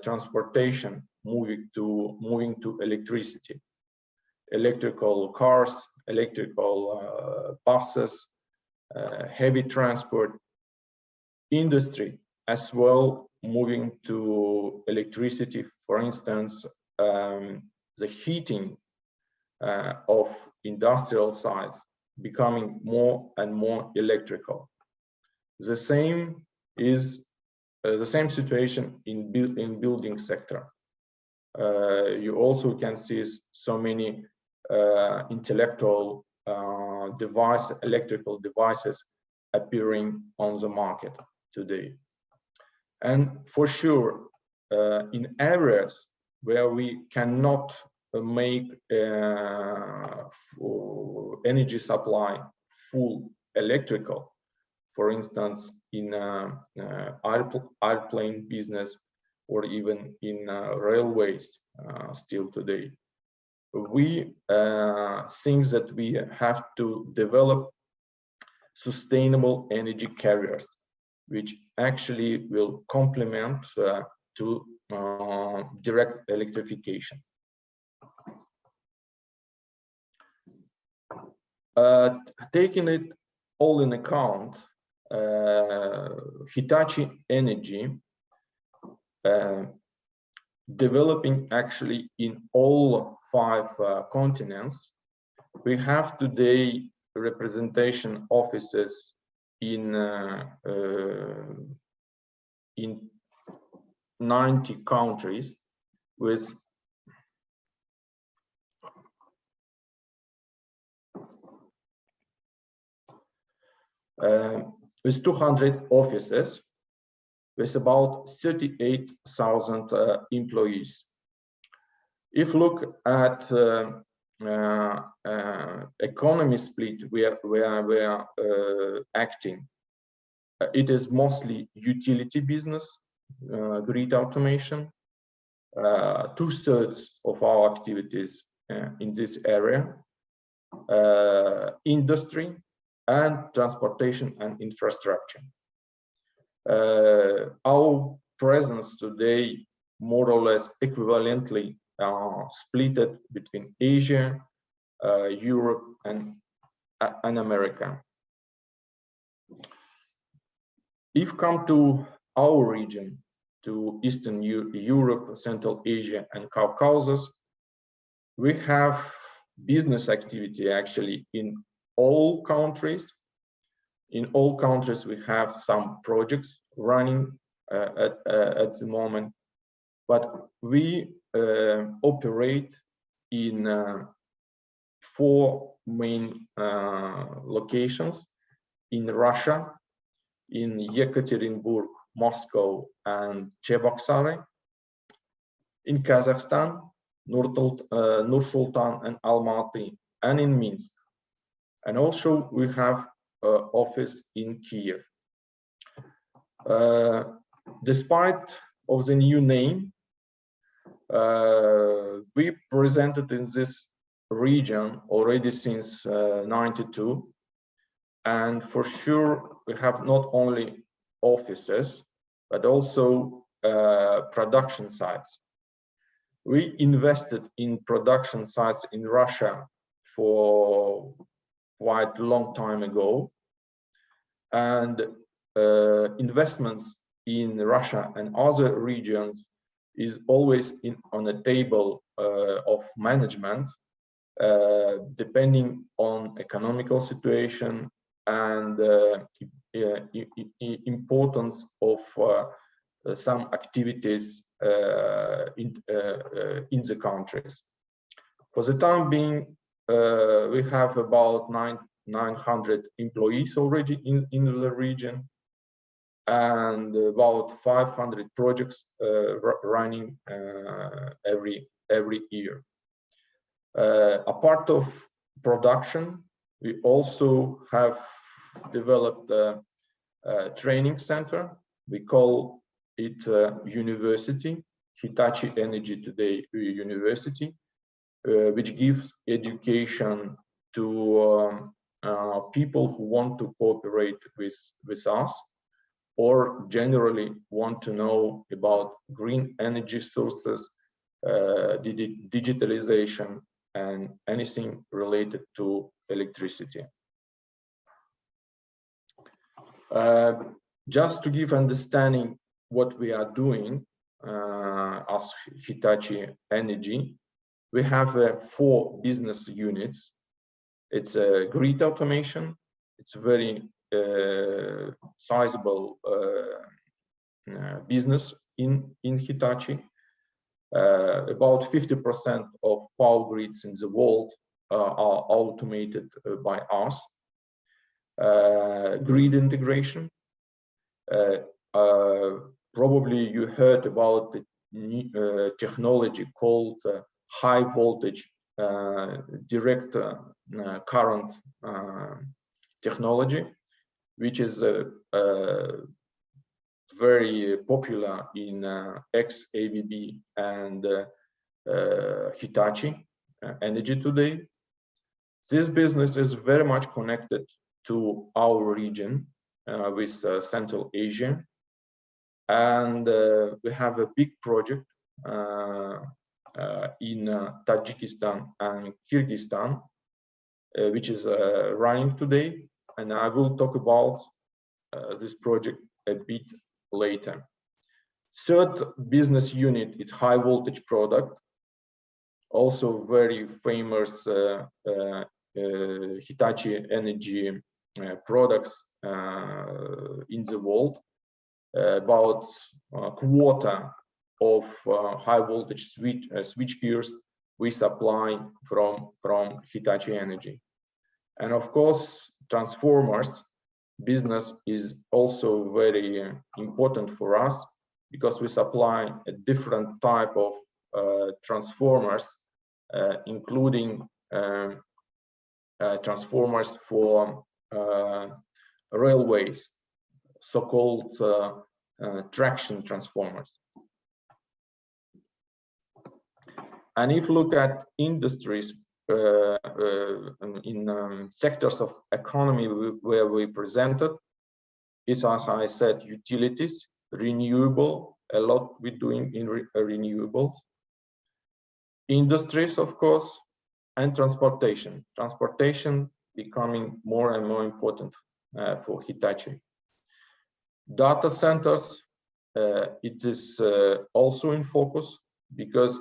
transportation moving to electricity, electrical cars, electrical buses, heavy transport, industry as well moving to electricity, for instance, the heating of industrial sites becoming more and more electrical. The same is the same situation in building sector. You also can see so many electrical devices appearing on the market today. And for sure, in areas where we cannot make energy supply full electrical, for instance, in airplane business or even in railways still today, we think that we have to develop sustainable energy carriers, which actually will complement to direct electrification. Taking it all in account, Hitachi Energy developing actually in all 5 continents. We have today representation offices in 90 countries with with 200 offices, with about 38,000 employees. If you look at economy split where we are acting, it is mostly utility business, grid automation. 2/3 of our activities in this area, industry and transportation and infrastructure. Our presence today more or less equivalently split between Asia, Europe and America. If come to our region, to Eastern Europe, Central Asia and Caucasus, we have business activity actually in all countries. In all countries we have some projects running at the moment, but we operate in 4 main locations: in Russia, in Yekaterinburg, Moscow and Cheboksary, in Kazakhstan, Nur-Sultan and Almaty, and in Minsk. And also we have office in Kiev. Despite of the new name, we presented in this region already since 92, and for sure we have not only offices but also production sites. We invested in production sites in Russia for quite a long time ago, and investments in Russia and other regions is always on the table of management, depending on economical situation and importance of some activities in the countries. For the time being, we have about 900 employees already in the region, and about 500 projects running every year. Apart of production, we also have developed a training center. We call it university, Hitachi Energy today University, which gives education to people who want to cooperate with us, or generally want to know about green energy sources, digitalization, and anything related to electricity. Just to give understanding what we are doing as Hitachi Energy, we have 4 business units. It's a grid automation. It's a very sizable business in Hitachi. About 50% of power grids in the world are automated by us. Grid integration. Probably you heard about the technology called high voltage direct current technology, which is very popular in ex-ABB and Hitachi Energy today. This business is very much connected to our region with Central Asia, and we have a big project in Tajikistan and Kyrgyzstan, which is running today, and I will talk about this project a bit later. Third business unit is high voltage product, also very famous Hitachi Energy products in the world. About a quarter of high voltage switch gears we supply from Hitachi Energy. And of course, transformers business is also very important for us, because we supply a different type of transformers, including transformers for railways, so-called traction transformers. And if you look at industries in sectors of economy where we presented, it's, as I said, utilities, renewable, a lot we're doing in renewables, industries, of course, and transportation. Transportation becoming more and more important for Hitachi. Data centers, it is also in focus, because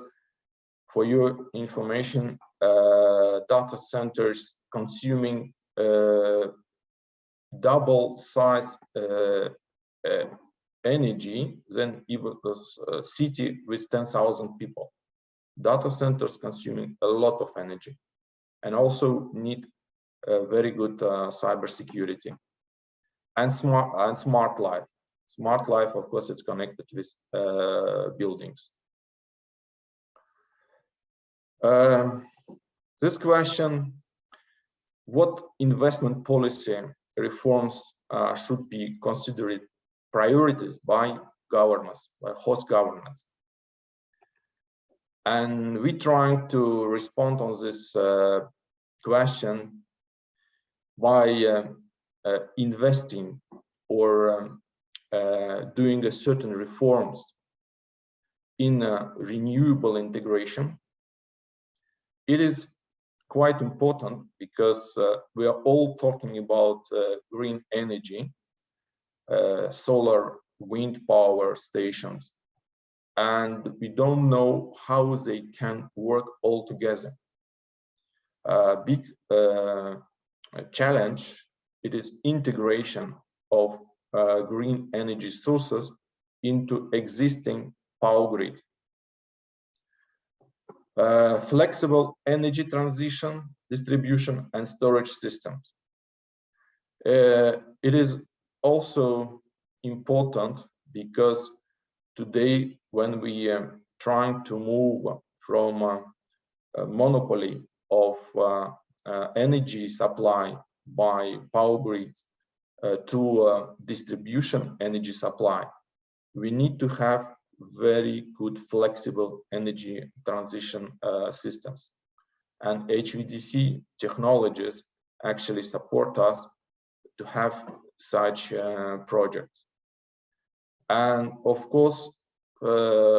for your information, data centers consuming double size energy than even a city with 10,000 people. Data centers consuming a lot of energy, and also need very good cybersecurity. And smart life. Smart life, of course, it's connected with buildings. This question: what investment policy reforms should be considered priorities by governments, by host governments? And we're trying to respond on this question by investing or doing a certain reforms in renewable integration. It is quite important, because we are all talking about green energy, solar, wind power stations, and we don't know how they can work all together. Big challenge, it is integration of green energy sources into existing power grid. Flexible energy transition, distribution, and storage systems. It is also important because today, when we are trying to move from a monopoly of energy supply by power grids to distribution energy supply, we need to have very good flexible energy transition systems, and HVDC technologies actually support us to have such projects. And of course,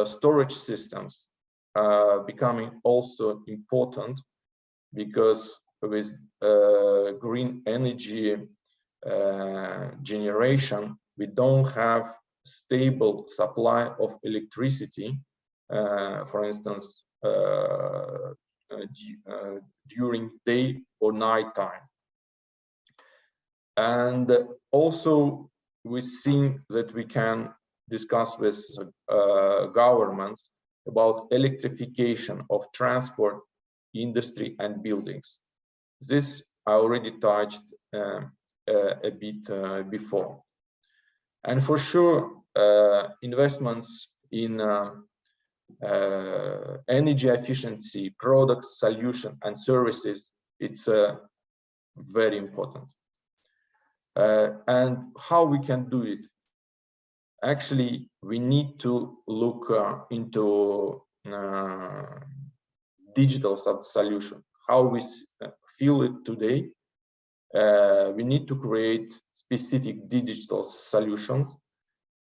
storage systems are becoming also important, because with green energy generation, we don't have stable supply of electricity, for instance, during day or night time. And also we think that we can discuss with governments about electrification of transport, industry and buildings. This I already touched a bit before. And for sure, investments in energy efficiency, products, solution and services, it's very important. And how we can do it? Actually, we need to look into digital solution. How we feel it today, we need to create specific digital solutions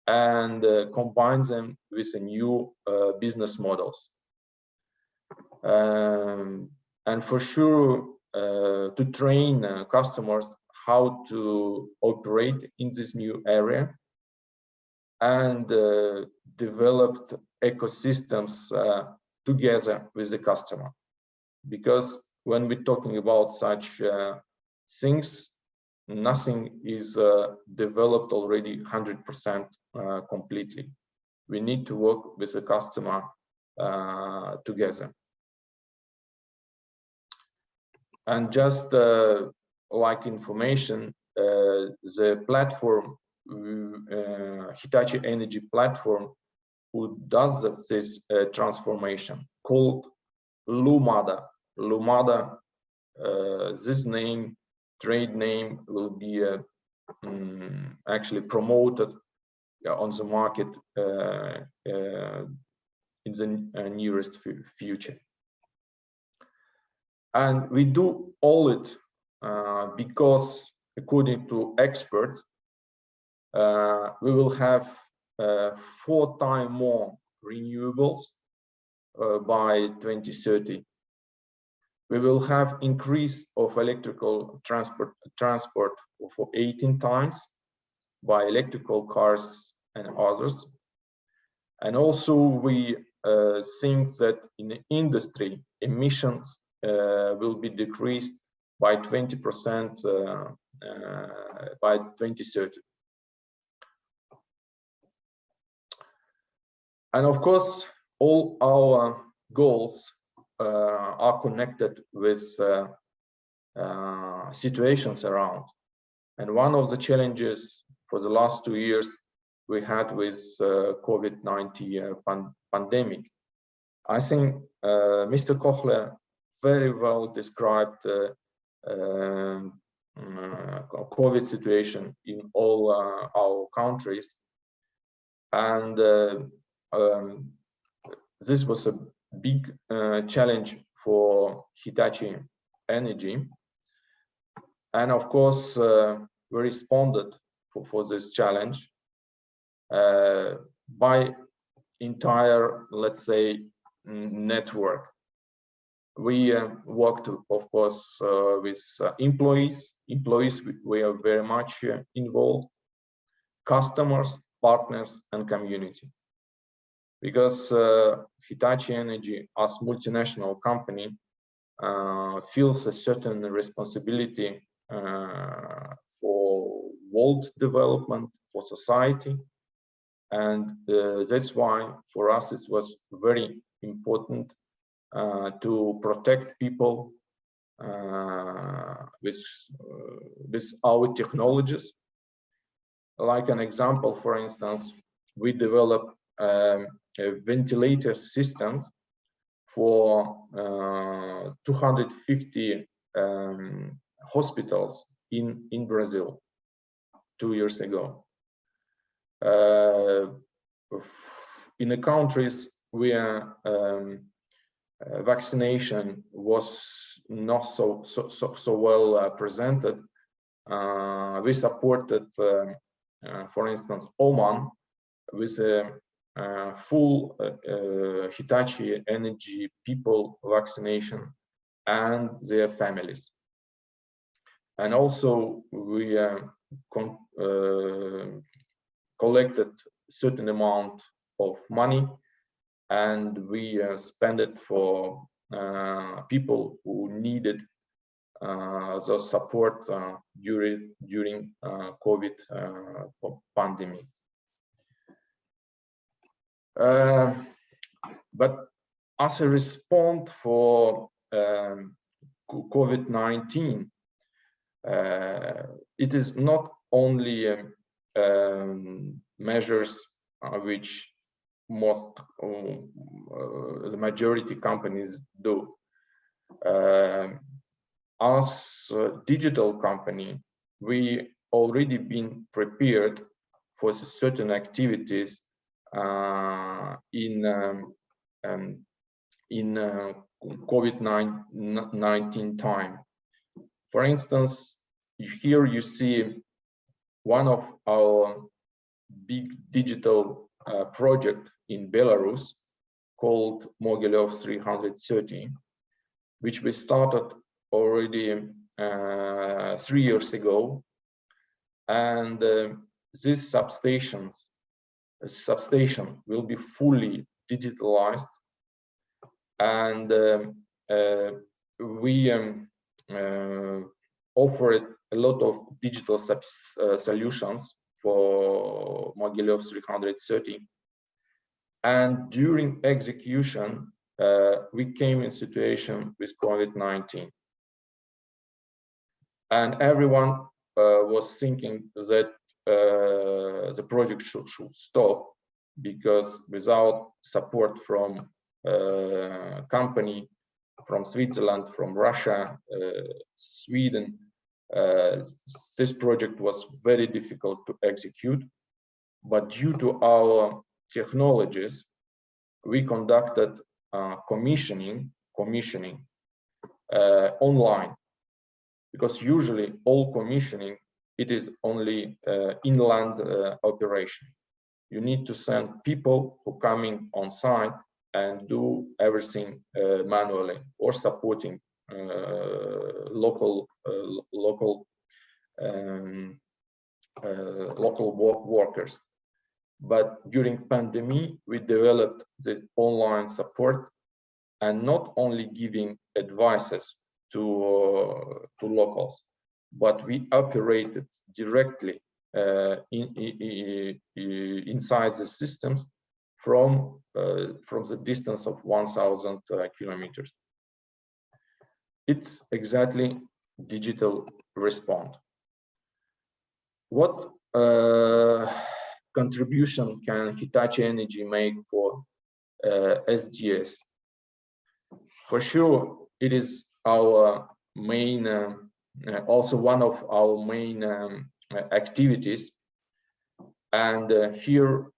and combine them with a new business models. And for sure, to train customers how to operate in this new area and developed ecosystems together with the customer. Because when we're talking about such things, nothing is developed already 100% completely. We need to work with the customer together. And just like information, the platform, Hitachi Energy platform, who does this transformation, called Lumada. Lumada, this name, trade name, will be actually promoted on the market in the nearest future. And we do all it because, according to experts, we will have 4 times more renewables by 2030. We will have increase of electrical transport for 18 times by electrical cars and others. And also we think that in the industry, emissions will be decreased by 20% by 2030. And of course, all our goals are connected with situations around. And one of the challenges for the last 2 years we had with COVID-19 pandemic. I think Mr. Kochler very well described COVID situation in all our countries. And this was a big challenge for Hitachi Energy. And of course, we responded for this challenge by entire, let's say, network. We worked, of course, with employees. Employees, we are very much involved, customers, partners, and community. Because Hitachi Energy, as multinational company, feels a certain responsibility for world development, for society. And that's why for us it was very important to protect people with our technologies. Like an example, for instance, we developed a ventilator system for 250 hospitals in Brazil 2 years ago. In the countries where vaccination was not so well presented, we supported, for instance, Oman with a full Hitachi Energy people vaccination and their families. And also we collected certain amount of money, and we spend it for people who needed the support during COVID pandemic. But as a response for COVID-19, it is not only measures which the majority companies do. As a digital company, we already been prepared for certain activities in COVID-19 time. For instance, here you see one of our big digital project in Belarus called Mogilev 330, which we started already 3 years ago. And this substation will be fully digitalized, and we offered a lot of digital solutions for Mogilev 330. And during execution, we came in situation with COVID-19. And everyone was thinking that the project should stop, because without support from company from Switzerland, from Russia, Sweden, this project was very difficult to execute. But due to our technologies, we conducted commissioning online, because usually all commissioning, it is only inland operation. You need to send people who coming on site and do everything manually, or supporting local workers. But during pandemic, we developed the online support, and not only giving advices to locals, but we operated directly inside the systems from the distance of 1,000 kilometers. It's exactly digital response. What contribution can Hitachi Energy make for SDGs? For sure, it is our main, also one of our main activities. And here,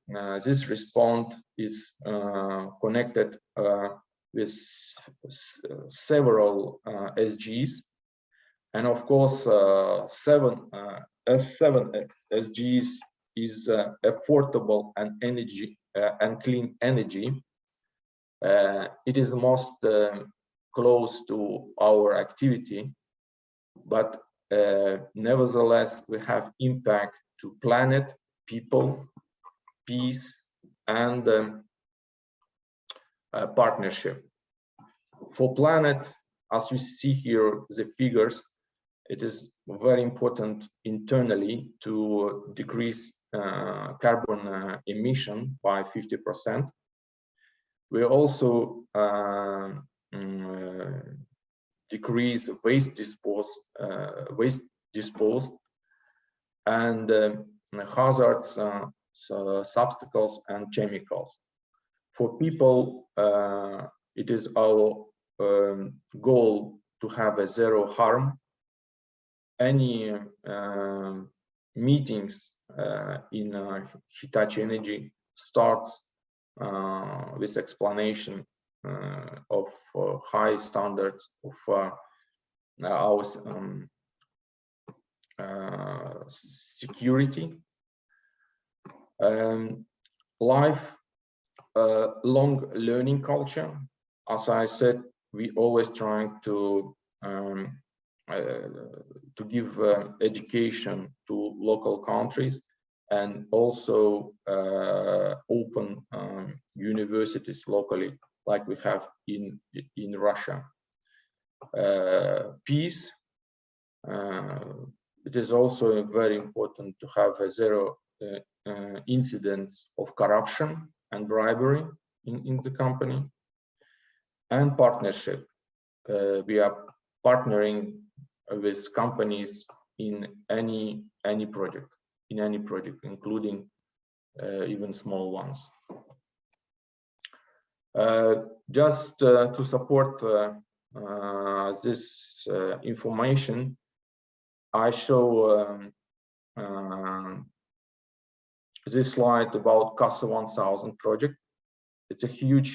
this response is connected with several SDGs, and of course, 7 SDGs is affordable and energy and clean energy. It is most close to our activity, but nevertheless, we have impact to planet, people, peace, and partnership. For planet, as you see here, the figures, it is very important internally to decrease carbon emission by 50%. We also decrease waste disposed and hazards, substacles, and chemicals. For people, it is our goal to have a zero harm. Any meetings in Hitachi Energy starts with explanation of high standards of our security. Long learning culture. As I said, we always trying to give education to local countries and also open universities locally, like we have in Russia. Peace. It is also very important to have a zero incidents of corruption and bribery in the company. And partnership. We are partnering with companies in any project, including even small ones. Just to support this information, I show this slide about CASA 1000 project. It's a huge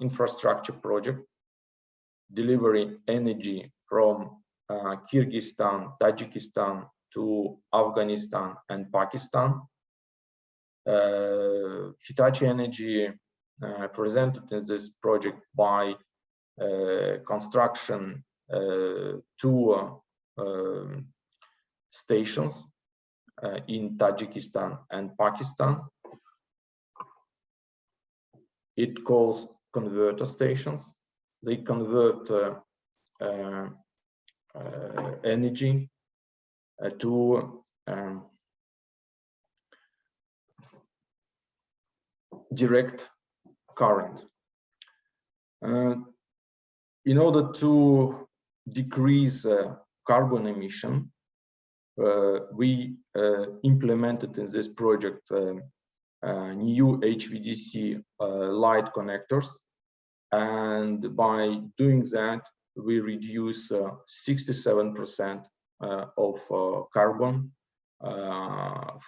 infrastructure project, delivering energy from Kyrgyzstan, Tajikistan to Afghanistan and Pakistan. Hitachi Energy presented in this project by construction two stations in Tajikistan and Pakistan. It calls converter stations. They convert energy to direct current. In order to decrease carbon emission, we implemented in this project new HVDC light connectors, and by doing that we reduce 67% of carbon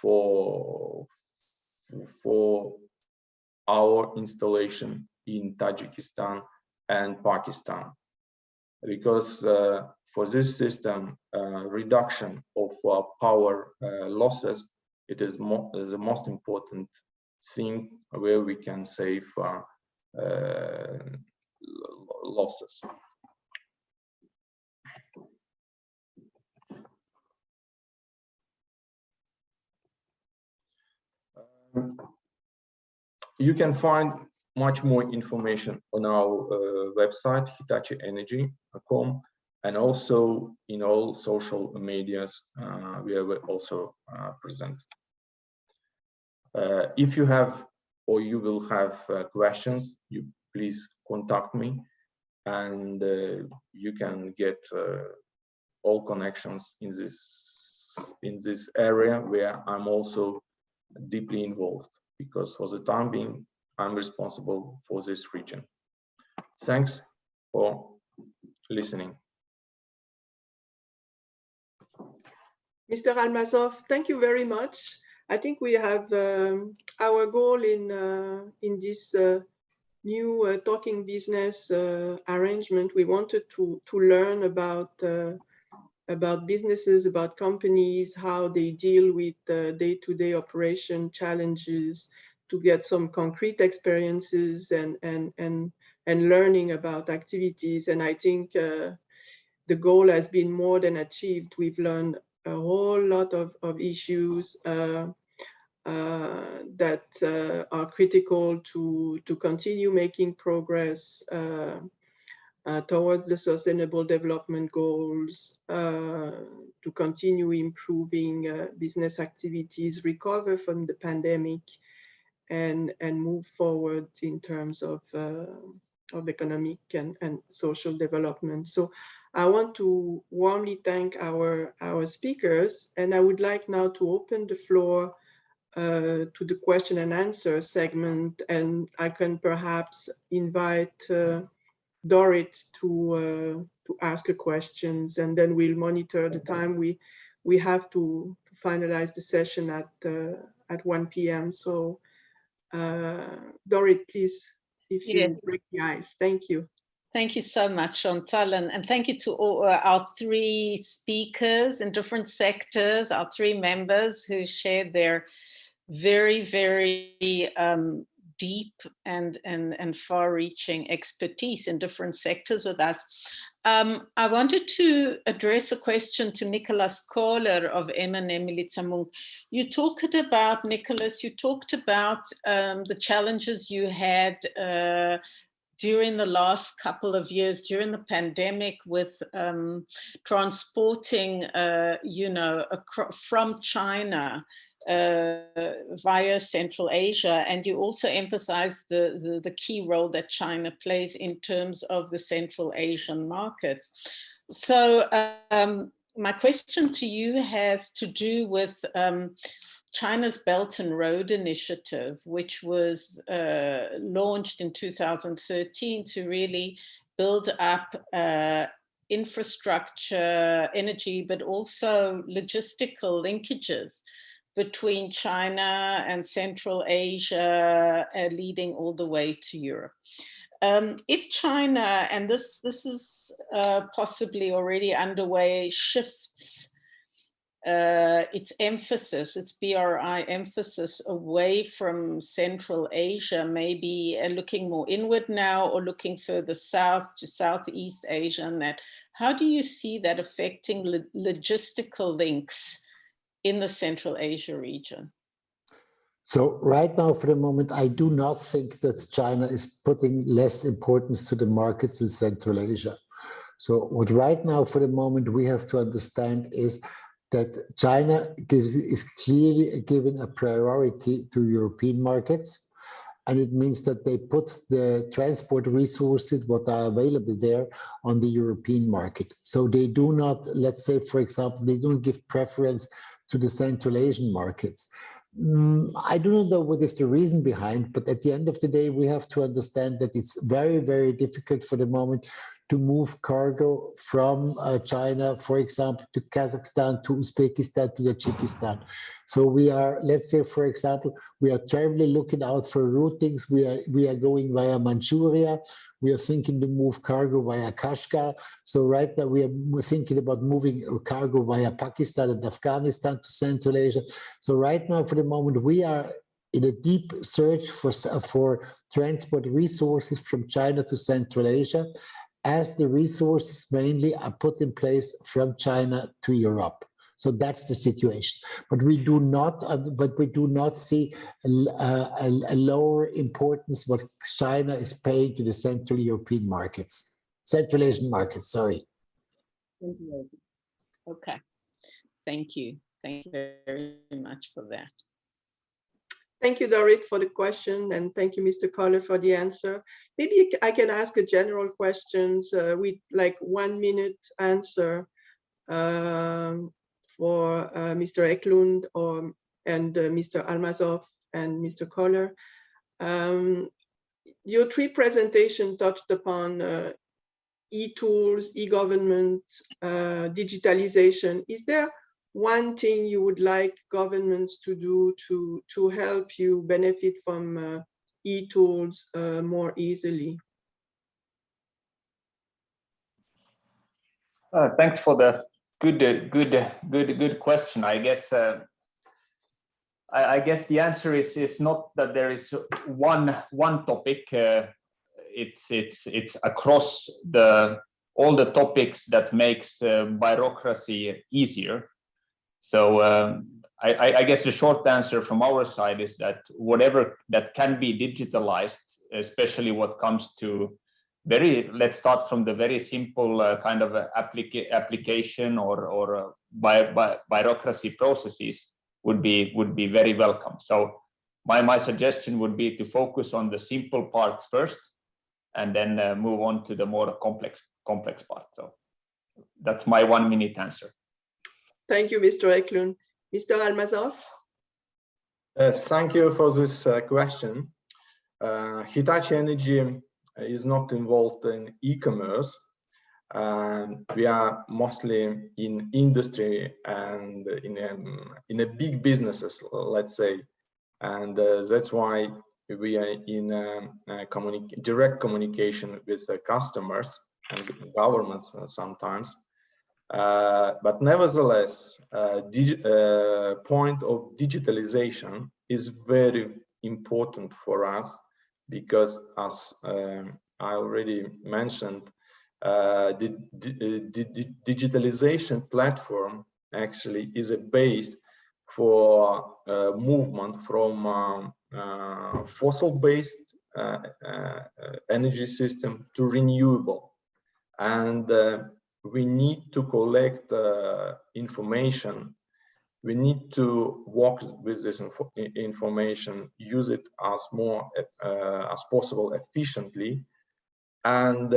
for our installation in Tajikistan and Pakistan, because for this system reduction of power losses, it is the most important thing where we can save losses. You can find much more information on our website, hitachienergy.com, and also in all social medias we are also present. If you have or you will have questions, you please contact me, and you can get all connections in this area where I'm also deeply involved, because for the time being I'm responsible for this region. Thanks for listening. Mr. Almazov, thank you very much. I think we have our goal in this new talking business arrangement. We wanted to learn about businesses, about companies, how they deal with day-to-day operation challenges, to get some concrete experiences and learning about activities. And I think the goal has been more than achieved. We've learned a whole lot of issues that are critical to continue making progress towards the Sustainable Development Goals, to continue improving business activities, recover from the pandemic, and move forward in terms of economic and social development. So I want to warmly thank our speakers, and I would like now to open the floor to the question and answer segment, and I can perhaps invite Dorit to ask her questions, and then we'll monitor the time. We have to finalize the session at 1 p.m. So Dorit, please, if you break the ice. Thank you. Thank you so much, Chantal, and thank you to all our three speakers in different sectors, our three members who shared their very, very deep and far-reaching expertise in different sectors with us. I wanted to address a question to Nicholas Kohler of M&M Militamung. You talked about, Nicholas, you talked about the challenges you had during the last couple of years, during the pandemic, with transporting, from China via Central Asia, and you also emphasized the key role that China plays in terms of the Central Asian market. So my question to you has to do with China's Belt and Road Initiative, which was launched in 2013 to really build up infrastructure, energy, but also logistical linkages between China and Central Asia, leading all the way to Europe. If China, and this is possibly already underway, shifts its emphasis, its BRI emphasis away from Central Asia, maybe looking more inward now or looking further south to Southeast Asia, and that, how do you see that affecting logistical links in the Central Asia region? So right now, for the moment, I do not think that China is putting less importance to the markets in Central Asia. So what right now, for the moment, we have to understand is that China is clearly giving a priority to European markets. And it means that they put the transport resources, what are available there, on the European market. So they do not, let's say, for example, they don't give preference to the Central Asian markets. I do not know what is the reason behind, but at the end of the day, we have to understand that it's very, very difficult for the moment to move cargo from China, for example, to Kazakhstan, to Uzbekistan, to Tajikistan. So we are, let's say, for example, we are terribly looking out for routings. We are going via Manchuria. We are thinking to move cargo via Kashgar. So right now we're thinking about moving cargo via Pakistan and Afghanistan to Central Asia. So right now, for the moment, we are in a deep search for transport resources from China to Central Asia, as the resources mainly are put in place from China to Europe. So that's the situation. But we do not see a lower importance what China is paying to the Central European markets, Central Asian markets. Sorry. Okay. Thank you. Thank you very much for that. Thank you, Dorit, for the question, and thank you, Mr. Kohler, for the answer. Maybe I can ask a general questions with like 1 minute answer for Mr. Eklund and Mr. Almazov and Mr. Kohler. Your three presentations touched upon e-tools, e-government, digitalization. Is there one thing you would like governments to do to help you benefit from e-tools more easily? Thanks for the good question. I guess I guess the answer is not that there is one topic. It's across all the topics that makes bureaucracy easier. So I guess the short answer from our side is that whatever that can be digitalized, especially what comes to let's start from the very simple kind of application or bureaucracy processes would be very welcome. So my suggestion would be to focus on the simple parts first, and then move on to the more complex part. So that's my 1 minute answer. Thank you, Mr. Eklund. Mr. Almazov? Yes, thank you for this question. Hitachi Energy is not involved in e-commerce. We are mostly in industry and in a big businesses, let's say, and that's why we are in direct communication with customers and governments sometimes. But nevertheless, point of digitalization is very important for us, because as I already mentioned, the digitalization platform actually is a base for movement from fossil-based energy system to renewable. And we need to collect information. We need to work with this information, use it as more as possible efficiently, and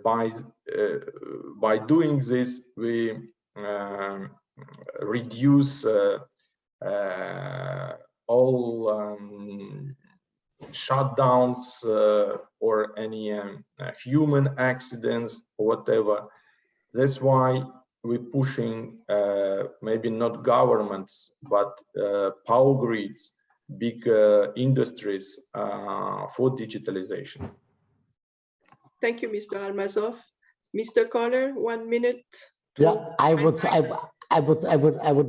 by doing this, we reduce all shutdowns or any human accidents or whatever. That's why we're pushing maybe not governments, but power grids, big industries for digitalization. Thank you, Mr. Almazov. Mr. Kohler, 1 minute. Yeah, I would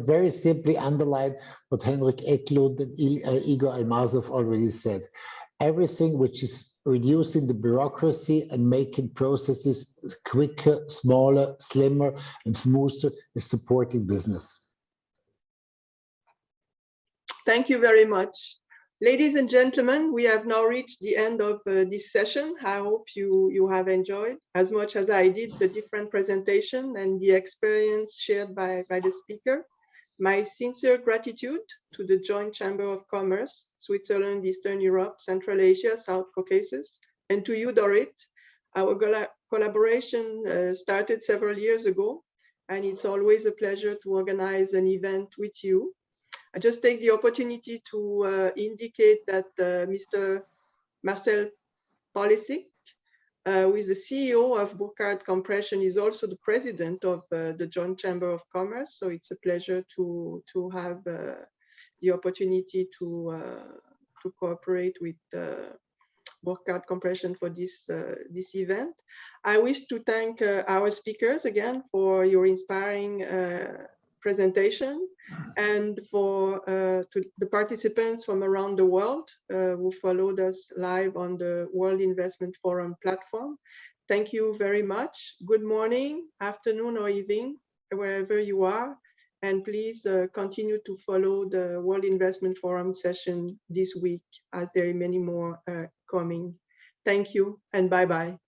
very simply underline what Henrik Eklund and Igor Almazov already said. Everything which is reducing the bureaucracy and making processes quicker, smaller, slimmer, and smoother is supporting business. Thank you very much. Ladies and gentlemen, we have now reached the end of this session. I hope you have enjoyed as much as I did the different presentation and the experience shared by the speaker. My sincere gratitude to the Joint Chamber of Commerce, Switzerland, Eastern Europe, Central Asia, South Caucasus, and to you, Dorit. Our collaboration started several years ago, and it's always a pleasure to organize an event with you. I just take the opportunity to indicate that Mr. Marcel Polisic, who is the CEO of Burkhardt Compression, is also the president of the Joint Chamber of Commerce. So it's a pleasure to have the opportunity to cooperate with Burkhardt Compression for this event. I wish to thank our speakers again for your inspiring presentation, and for to the participants from around the world who followed us live on the World Investment Forum platform. Thank you very much. Good morning, afternoon, or evening, wherever you are. And please continue to follow the World Investment Forum session this week, as there are many more coming. Thank you and bye-bye.